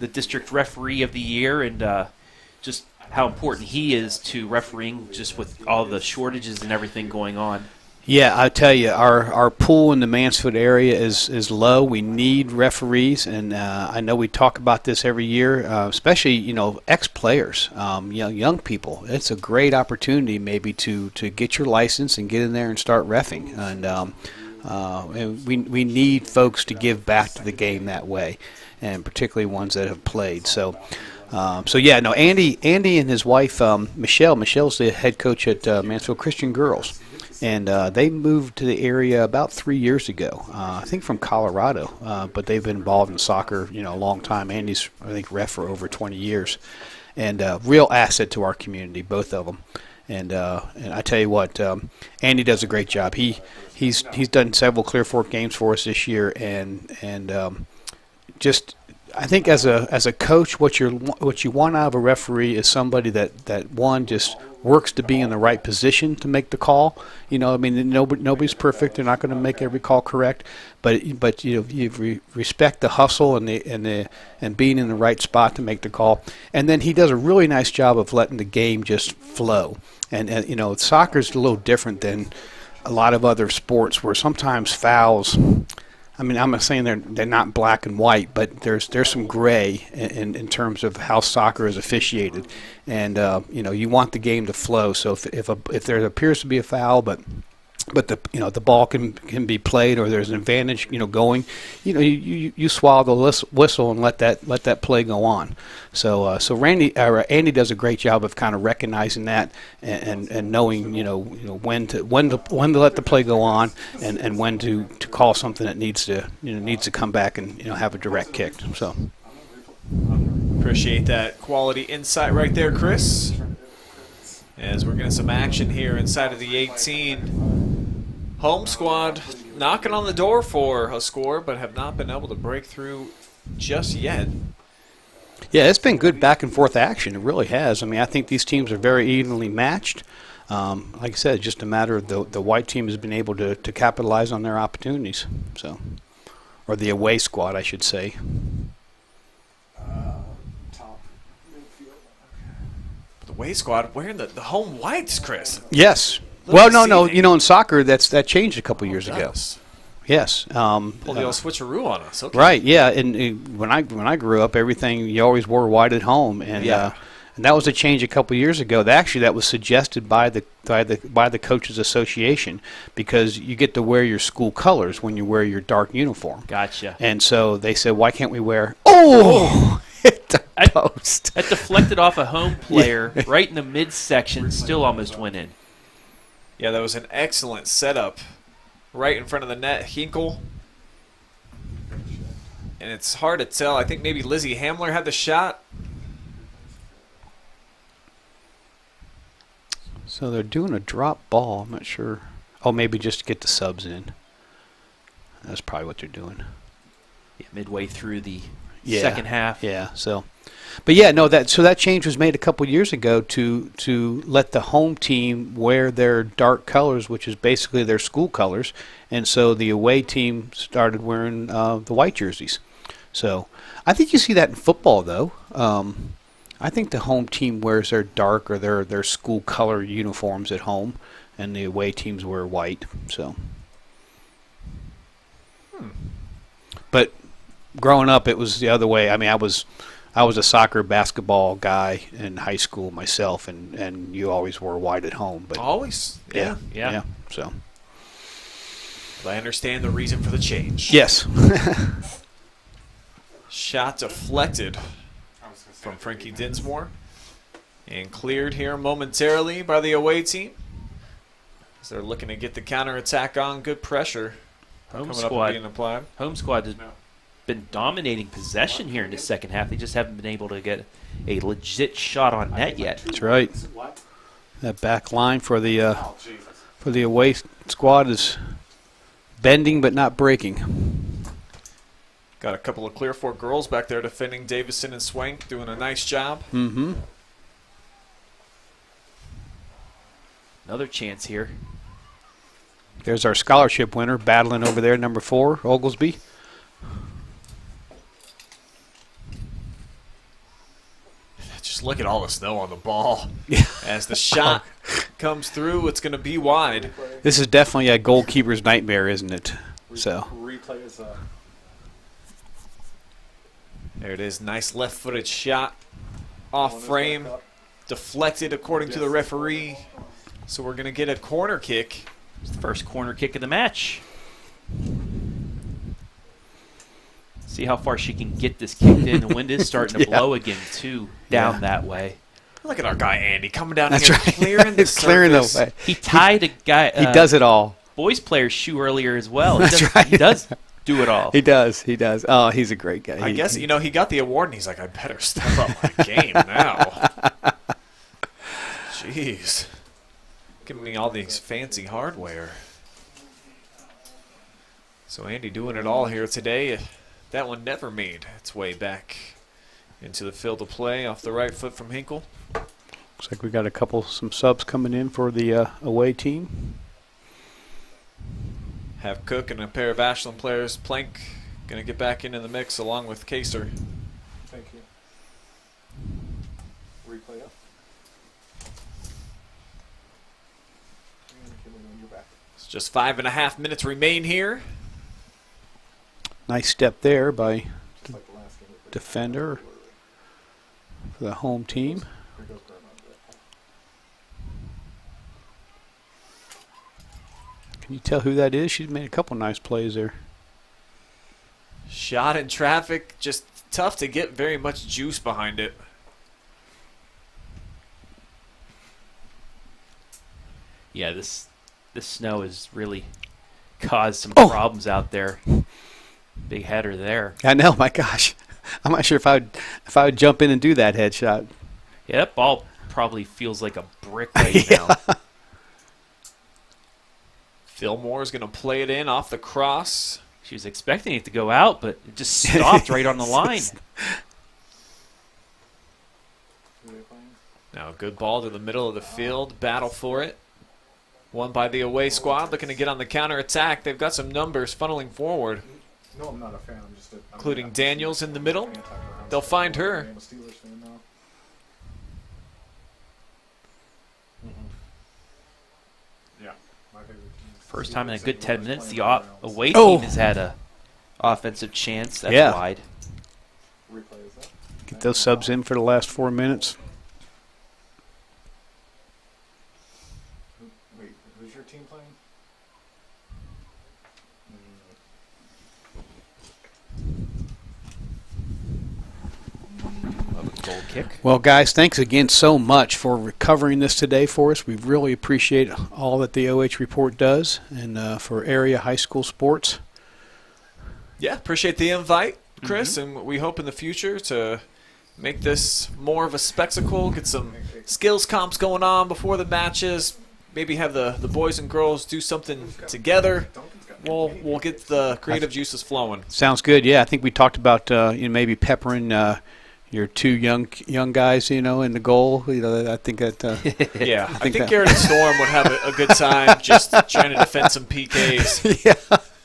the district referee of the year, and just how important he is to refereeing, just with all the shortages and everything going on. Yeah, I tell you, our pool in the Mansfield area is low. We need referees, and I know we talk about this every year, especially ex-players, young people. It's a great opportunity maybe to get your license and get in there and start reffing, and we need folks to give back to the game that way, and particularly ones that have played. So Andy and his wife Michelle's the head coach at Mansfield Christian Girls. And they moved to the area about 3 years ago, I think from Colorado. But they've been involved in soccer, a long time. Andy's, I think, ref for over 20 years, and real asset to our community, both of them. And I tell you what, Andy does a great job. He's done several Clear Fork games for us this year, and just. I think as a coach, what you want out of a referee is somebody that one just works to be in the right position to make the call. Nobody's perfect; they're not going to make every call correct. But you respect the hustle and being in the right spot to make the call. And then he does a really nice job of letting the game just flow. And soccer's a little different than a lot of other sports where sometimes fouls. I mean, I'm not saying they're not black and white, but there's some gray in terms of how soccer is officiated, and you want the game to flow. So if there appears to be a foul, but the ball can be played, or there's an advantage going, you swallow the whistle and let that play go on. So Andy does a great job of kind of recognizing that and knowing when to let the play go on and when to call something that needs to come back and have a direct kick. So appreciate that quality insight right there, Chris. As we're getting some action here inside of the 18. Home squad knocking on the door for a score, but have not been able to break through just yet. Yeah, it's been good back and forth action. It really has. I mean, I think these teams are very evenly matched. Like I said, it's just a matter of the white team has been able to capitalize on their opportunities. So, or the away squad, I should say. The away squad wearing the home whites, Chris. Yes. Look Well, at no. seating. You know, in soccer, that changed a couple years ago. Does. Yes. Pulled the old switcheroo on us. Okay. Right. Yeah. And when I grew up, everything you always wore white at home, and and that was a change a couple years ago. That was suggested by the Coaches Association, because you get to wear your school colors when you wear your dark uniform. Gotcha. And so they said, why can't we wear? Oh, hit the post. That deflected off a home player right in the midsection, still almost went in. Yeah, that was an excellent setup right in front of the net. Hinkle. And it's hard to tell. I think maybe Lizzie Hamler had the shot. So they're doing a drop ball. I'm not sure. Oh, maybe just to get the subs in. That's probably what they're doing. Yeah, midway through the second half. Yeah. So, but yeah, no. That change was made a couple years ago to let the home team wear their dark colors, which is basically their school colors, and so the away team started wearing the white jerseys. So I think you see that in football, though. I think the home team wears their dark or their school color uniforms at home, and the away teams wear white. So, but growing up, it was the other way. I mean, I was a soccer, basketball guy in high school myself, and you always wore white at home. But Always. yeah. So, But I understand the reason for the change. yes. Shot deflected from Frankie Dinsmore and cleared here momentarily by the away team. As they're looking to get the counterattack on. Good pressure Home coming up squad. and being applied. Home squad has been dominating possession here in the second half. They just haven't been able to get a legit shot on net yet. That's right. That back line for the away squad is bending but not breaking. Got a couple of clear four girls back there defending Davison and Swank, doing a nice job. Mm-hmm. Another chance here. There's our scholarship winner battling over there, number 4, Oglesby. Just look at all the snow on the ball. Yeah. As the shot comes through, it's going to be wide. This is definitely a goalkeeper's nightmare, isn't it? So. There it is. Nice left-footed shot. Off frame. Deflected according to the referee. So we're going to get a corner kick. It's the first corner kick of the match. See how far she can get this kicked in. The wind is starting to blow again, too, down that way. Look at our guy, Andy, coming down That's here, right. clearing the Clearing the surface. way. He tied a guy. He does it all. Boys player's shoe earlier as well. That's right. He does do it all. He does. Oh, he's a great guy. I guess, he got the award, and he's like, I better step up my game now. Jeez. Giving me all these fancy hardware. So Andy doing it all here today. That one never made its way back into the field of play off the right foot from Hinkle. Looks like we got some subs coming in for the away team. Have Cook and a pair of Ashland players. Plank going to get back into the mix along with Kaser. Thank you. Replay up. It's just 5.5 minutes remain here. Nice step there by the defender for the home team. Can you tell who that is? She's made a couple nice plays there. Shot in traffic, just tough to get very much juice behind it. Yeah, this snow has really caused some problems out there. Big header there. I know, my gosh. I'm not sure if I would jump in and do that headshot. Yeah, that ball probably feels like a brick right now. Fillmore's going to play it in off the cross. She was expecting it to go out, but it just stopped right on the line. Now a good ball to the middle of the field. Battle for it. Won by the away squad, looking to get on the counter attack. They've got some numbers funneling forward. No, I'm not a fan. Including Daniels in the middle. They'll find her. I'm a Steelers fan now. Yeah, my favorite team. First time in a good 10 minutes, the away Oh. team has had a offensive chance. That's Yeah. wide. Get those subs in for the last 4 minutes. Wait, who's your team playing? Goal kick. Well, guys, thanks again so much for covering this today for us. We really appreciate all that the OH Report does and for area high school sports. Yeah, appreciate the invite, Chris, and we hope in the future to make this more of a spectacle, get some skills comps going on before the matches, maybe have the boys and girls do something together. We'll get the creative juices flowing. Sounds good. Yeah, I think we talked about maybe peppering your two young guys, in the goal. I think that. Yeah, I think Garrett and Storm would have a good time just trying to defend some PKs. Yeah.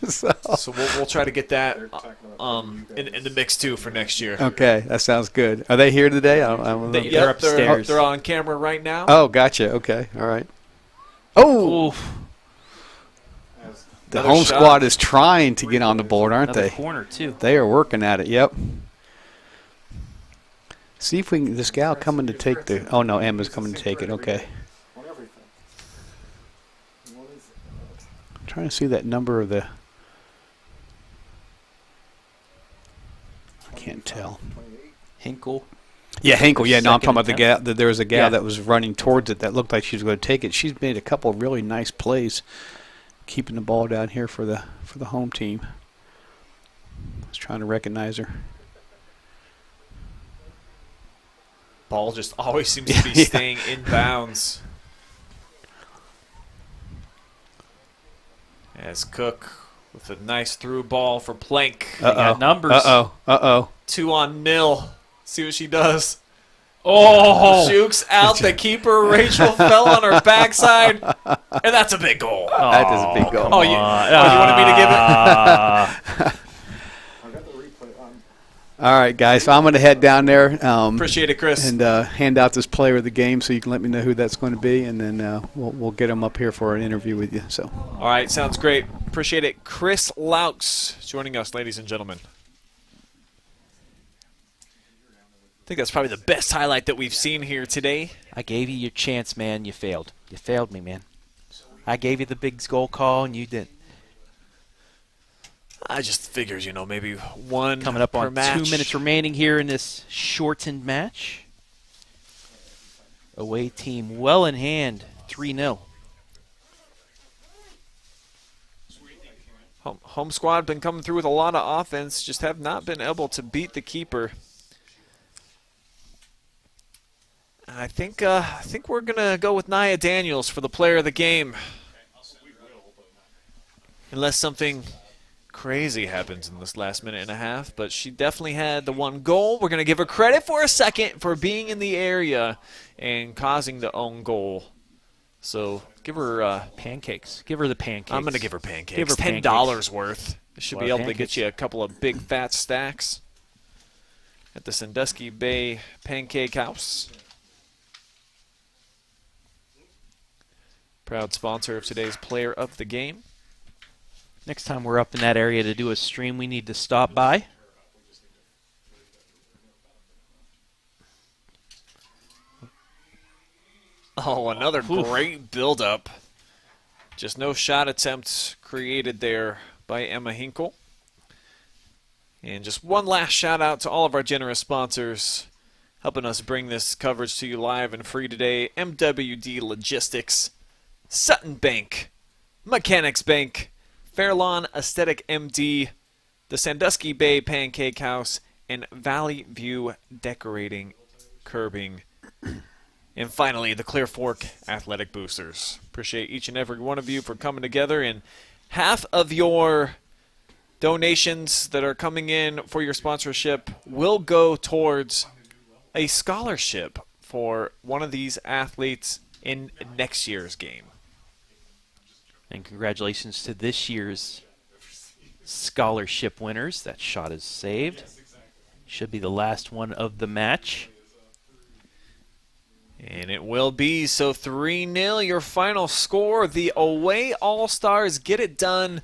So we'll try to get that in the mix too for next year. Okay, that sounds good. Are they here today? I don't know. They're upstairs. They're on camera right now. Oh, gotcha. Okay, all right. Oh, Oof. the Another home shot. squad is trying to get on the board, aren't Another they? corner, too. They are working at it. Yep. See if we can. This gal coming to take the. Oh no, Emma's coming to take it. Okay. On everything. What is I'm trying to see that number of the. I can't tell. Hinkle. Yeah, Hinkle. Yeah, no, I'm talking about the gal. Second There was a gal Yeah. that was running towards it that looked like she was going to take it. She's made a couple of really nice plays, keeping the ball down here for the home team. I was trying to recognize her. Ball just always seems to be Yeah. staying in bounds. As Cook with a nice through ball for Plank. got numbers. Uh-oh. 2-0. See what she does. Oh! Jukes out. The keeper, Rachel, fell on her backside. And that's a big goal. That is a big goal. Oh, you wanted me to give it? I got the replay on. All right, guys. So I'm going to head down there. Appreciate it, Chris. And hand out this player of the game so you can let me know who that's going to be, and then we'll get him up here for an interview with you. So. All right, sounds great. Appreciate it. Chris Laux joining us, ladies and gentlemen. I think that's probably the best highlight that we've seen here today. I gave you your chance, man. You failed. You failed me, man. I gave you the big goal call, and you didn't. I just figured, maybe one Coming up per on match. 2 minutes remaining here in this shortened match. Away team well in hand, 3-0. Home squad been coming through with a lot of offense, just have not been able to beat the keeper. I think we're gonna go with Nia Daniels for the player of the game, unless something crazy happens in this last minute and a half. But she definitely had the one goal. We're gonna give her credit for a second for being in the area and causing the own goal. So give her Pancakes. Give her the pancakes. I'm gonna give her pancakes. Give her $10 worth. Should be Well, able to pancakes. get you a couple of big fat stacks at the Sandusky Bay Pancake House. Proud sponsor of today's player of the game. Next time we're up in that area to do a stream, we need to stop by. Oh, another great build-up. Just no shot attempts created there by Emma Hinkle. And just one last shout-out to all of our generous sponsors helping us bring this coverage to you live and free today. MWD Logistics, Sutton Bank, Mechanics Bank, Fairlawn Aesthetic MD, the Sandusky Bay Pancake House, and Valley View Decorating, Curbing, And finally, the Clear Fork Athletic Boosters. Appreciate each and every one of you for coming together. And half of your donations that are coming in for your sponsorship will go towards a scholarship for one of these athletes in next year's game. And congratulations to this year's scholarship winners. That shot is saved. Should be the last one of the match. And it will be. So 3-0 your final score. The away All-Stars get it done.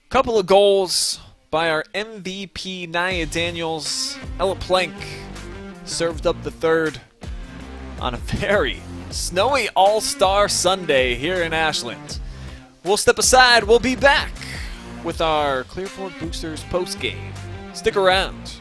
Couple of goals by our MVP, Nia Daniels. Ella Plank served up the third on a very snowy All-Star Sunday here in Ashland. We'll step aside. We'll be back with our Clear Fork Boosters post-game. Stick around.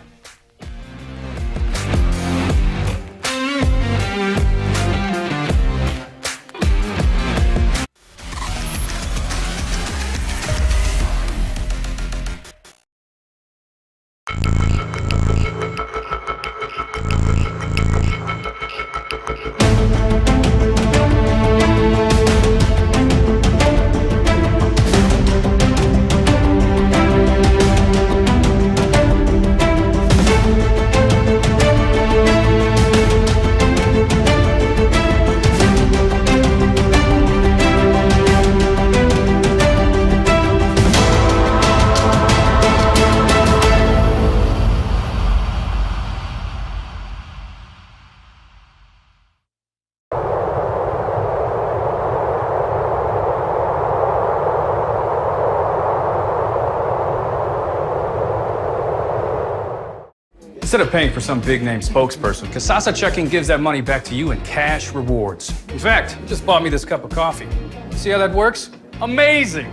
Instead of paying for some big-name spokesperson, NCOSSCA Checking gives that money back to you in cash rewards. In fact, you just bought me this cup of coffee. See how that works? Amazing!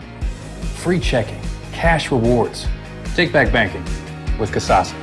Free checking, cash rewards. Take back banking with NCOSSCA.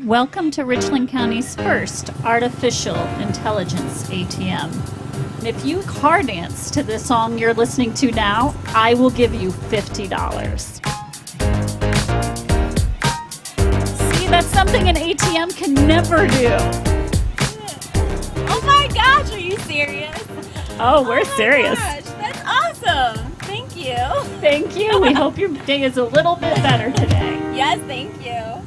Welcome to Richland County's first artificial intelligence ATM. And if you car dance to the song you're listening to now, I will give you $50. See, that's something an ATM can never do. Oh my gosh, are you serious? Oh, we're serious. Gosh, that's awesome. Thank you. Thank you. We hope your day is a little bit better today. Yes, thank you.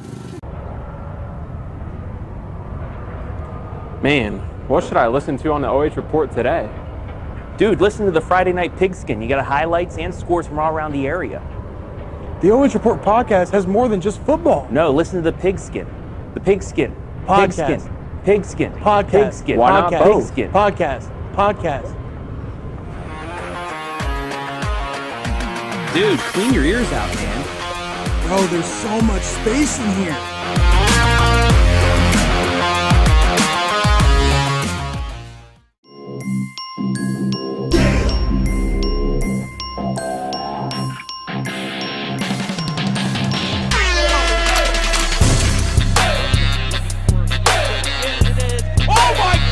Man, what should I listen to on the OH Report today? Dude, listen to the Friday Night Pigskin. You got highlights and scores from all around the area. The OH Report podcast has more than just football. No, listen to the Pigskin. The Pigskin. Podcast. Pigskin. Pigskin. Podcast. Pigskin. Why not Podcast. both? Pigskin. Podcast. Dude, clean your ears out, man. Bro, there's so much space in here.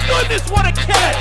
Goodness, what a catch!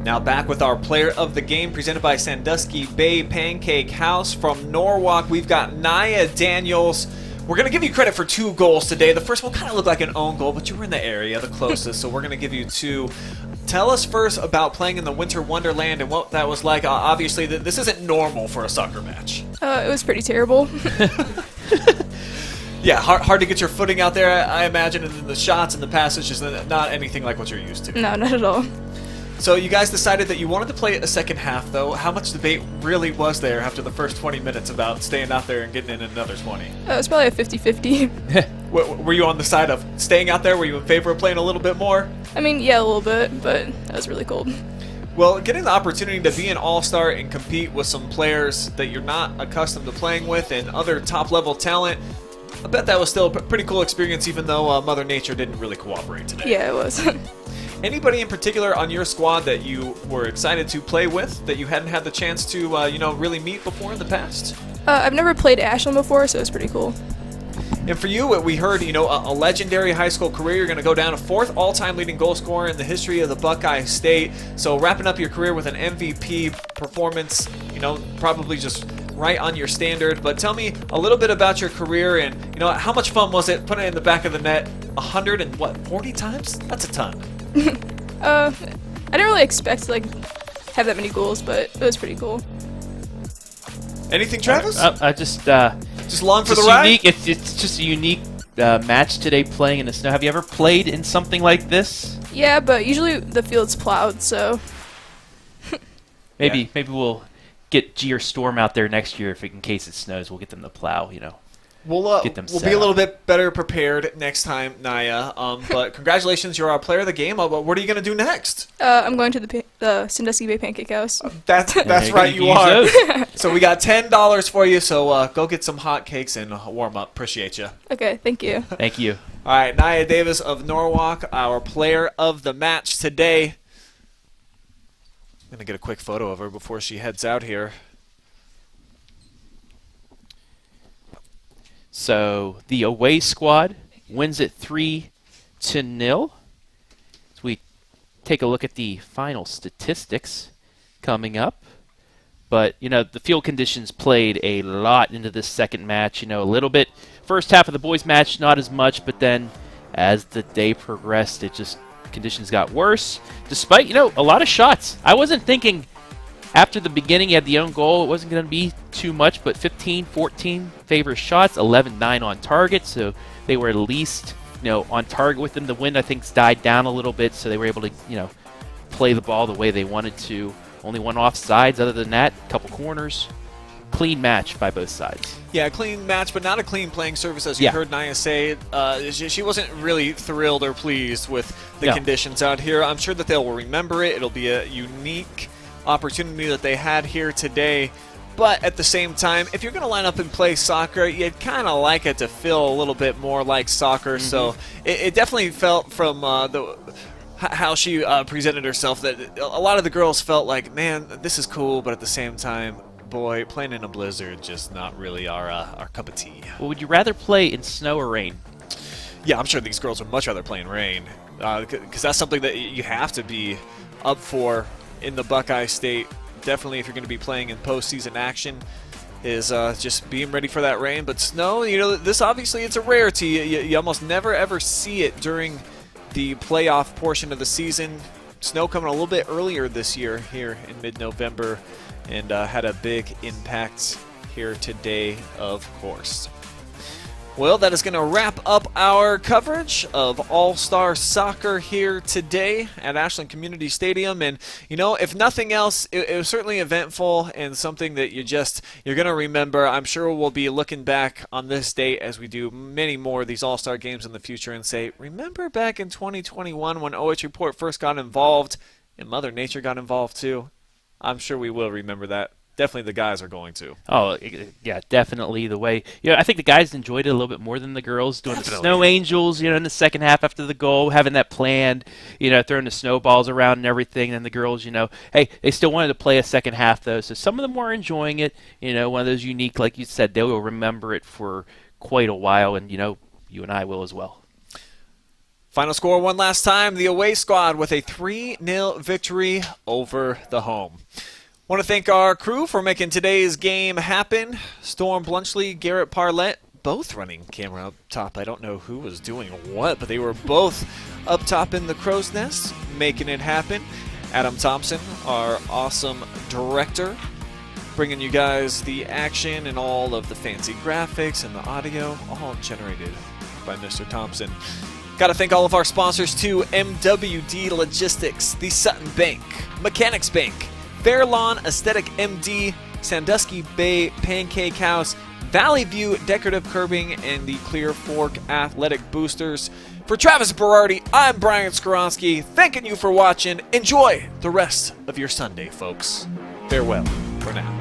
Now back with our player of the game, presented by Sandusky Bay Pancake House. From Norwalk, we've got Nia Daniels. We're going to give you credit for 2 goals today. The first one kind of looked like an own goal, but you were in the area, the closest, so we're going to give you 2. Tell us first about playing in the Winter Wonderland and what that was like. Obviously, this isn't normal for a soccer match. It was pretty terrible. Yeah, hard to get your footing out there, I imagine, and the shots and the passes just not anything like what you're used to. No, not at all. So you guys decided that you wanted to play a second half, though. How much debate really was there after the first 20 minutes about staying out there and getting in another 20? It was probably a 50-50. Were you on the side of staying out there? Were you in favor of playing a little bit more? I mean, yeah, a little bit, but that was really cold. Well, getting the opportunity to be an all-star and compete with some players that you're not accustomed to playing with and other top-level talent, I bet that was still a pretty cool experience, even though Mother Nature didn't really cooperate today. Yeah, it was. Anybody in particular on your squad that you were excited to play with that you hadn't had the chance to, really meet before in the past? I've never played Ashland before, so it was pretty cool. And for you, we heard, a legendary high school career. You're going to go down to 4th all-time leading goal scorer in the history of the Buckeye State. So wrapping up your career with an MVP performance, probably just right on your standard. But tell me a little bit about your career and, how much fun was it putting it in the back of the net 140 times? That's a ton. I didn't really expect to have that many goals, but it was pretty cool. Anything, Travis? Just long for the ride? Unique. It's just a unique match today, playing in the snow. Have you ever played in something like this? Yeah, but usually the field's plowed, so maybe we'll get G or Storm out there next year in case it snows. We'll get them to plow. We'll get them we'll set be a little up. bit better prepared next time, Naya. But congratulations, you're our player of the game. What are you going to do next? I'm going to the Sandusky Bay Pancake House. That's right, you are. So we got $10 for you, so go get some hot cakes and warm up. Appreciate you. Okay, thank you. Thank you. All right, Naya Davis of Norwalk, our player of the match today. I'm going to get a quick photo of her before she heads out here. So the away squad wins it 3-0. As we take a look at the final statistics coming up. But, the field conditions played a lot into this second match. A little bit. First half of the boys' match, not as much. But then as the day progressed, conditions got worse. Despite, a lot of shots. I wasn't thinking after the beginning, you had the own goal. It wasn't going to be too much, but 15-14 favors shots, 11-9 on target. So they were at least, on target with them. The wind, I think, died down a little bit, so they were able to, play the ball the way they wanted to. Only one offsides. Other than that, a couple corners. Clean match by both sides. Yeah, clean match, but not a clean playing surface, as you heard Naya say. She wasn't really thrilled or pleased with the conditions out here. I'm sure that they'll remember it. It'll be a unique opportunity that they had here today. But at the same time, if you're going to line up and play soccer, you'd kind of like it to feel a little bit more like soccer. So it definitely felt from how she presented herself that a lot of the girls felt like, man, this is cool, but at the same time, boy, playing in a blizzard just not really our cup of tea. Well, would you rather play in snow or rain? Yeah, I'm sure these girls would much rather play in rain because that's something that you have to be up for in the Buckeye State. Definitely, if you're going to be playing in postseason action, is just being ready for that rain. But snow, this obviously it's a rarity. You almost never ever see it during the playoff portion of the season. Snow coming a little bit earlier this year here in mid-November, and had a big impact here today, of course. Well, that is going to wrap up our coverage of All-Star Soccer here today at Ashland Community Stadium. And, if nothing else, it was certainly eventful and something that you're going to remember. I'm sure we'll be looking back on this date as we do many more of these All-Star games in the future and say, remember back in 2021 when OH Report first got involved and Mother Nature got involved too? I'm sure we will remember that. Definitely the guys are going to. Oh, yeah, definitely the way. I think the guys enjoyed it a little bit more than the girls, doing the snow angels, in the second half after the goal, having that planned, throwing the snowballs around and everything. And the girls, hey, they still wanted to play a second half, though. So some of them were enjoying it. One of those unique, like you said, they will remember it for quite a while. And, you and I will as well. Final score one last time, the away squad with a 3-0 victory over the home. Want to thank our crew for making today's game happen. Storm Blunchley, Garrett Parlett, both running camera up top. I don't know who was doing what, but they were both up top in the crow's nest, making it happen. Adam Thompson, our awesome director, bringing you guys the action and all of the fancy graphics and the audio, all generated by Mr. Thompson. Got to thank all of our sponsors too: MWD Logistics, the Sutton Bank, Mechanics Bank, Fairlawn Aesthetic MD, Sandusky Bay Pancake House, Valley View Decorative Curbing, and the Clear Fork Athletic Boosters. For Travis Berardi, I'm Brian Skoronsky, thanking you for watching. Enjoy the rest of your Sunday, folks. Farewell for now.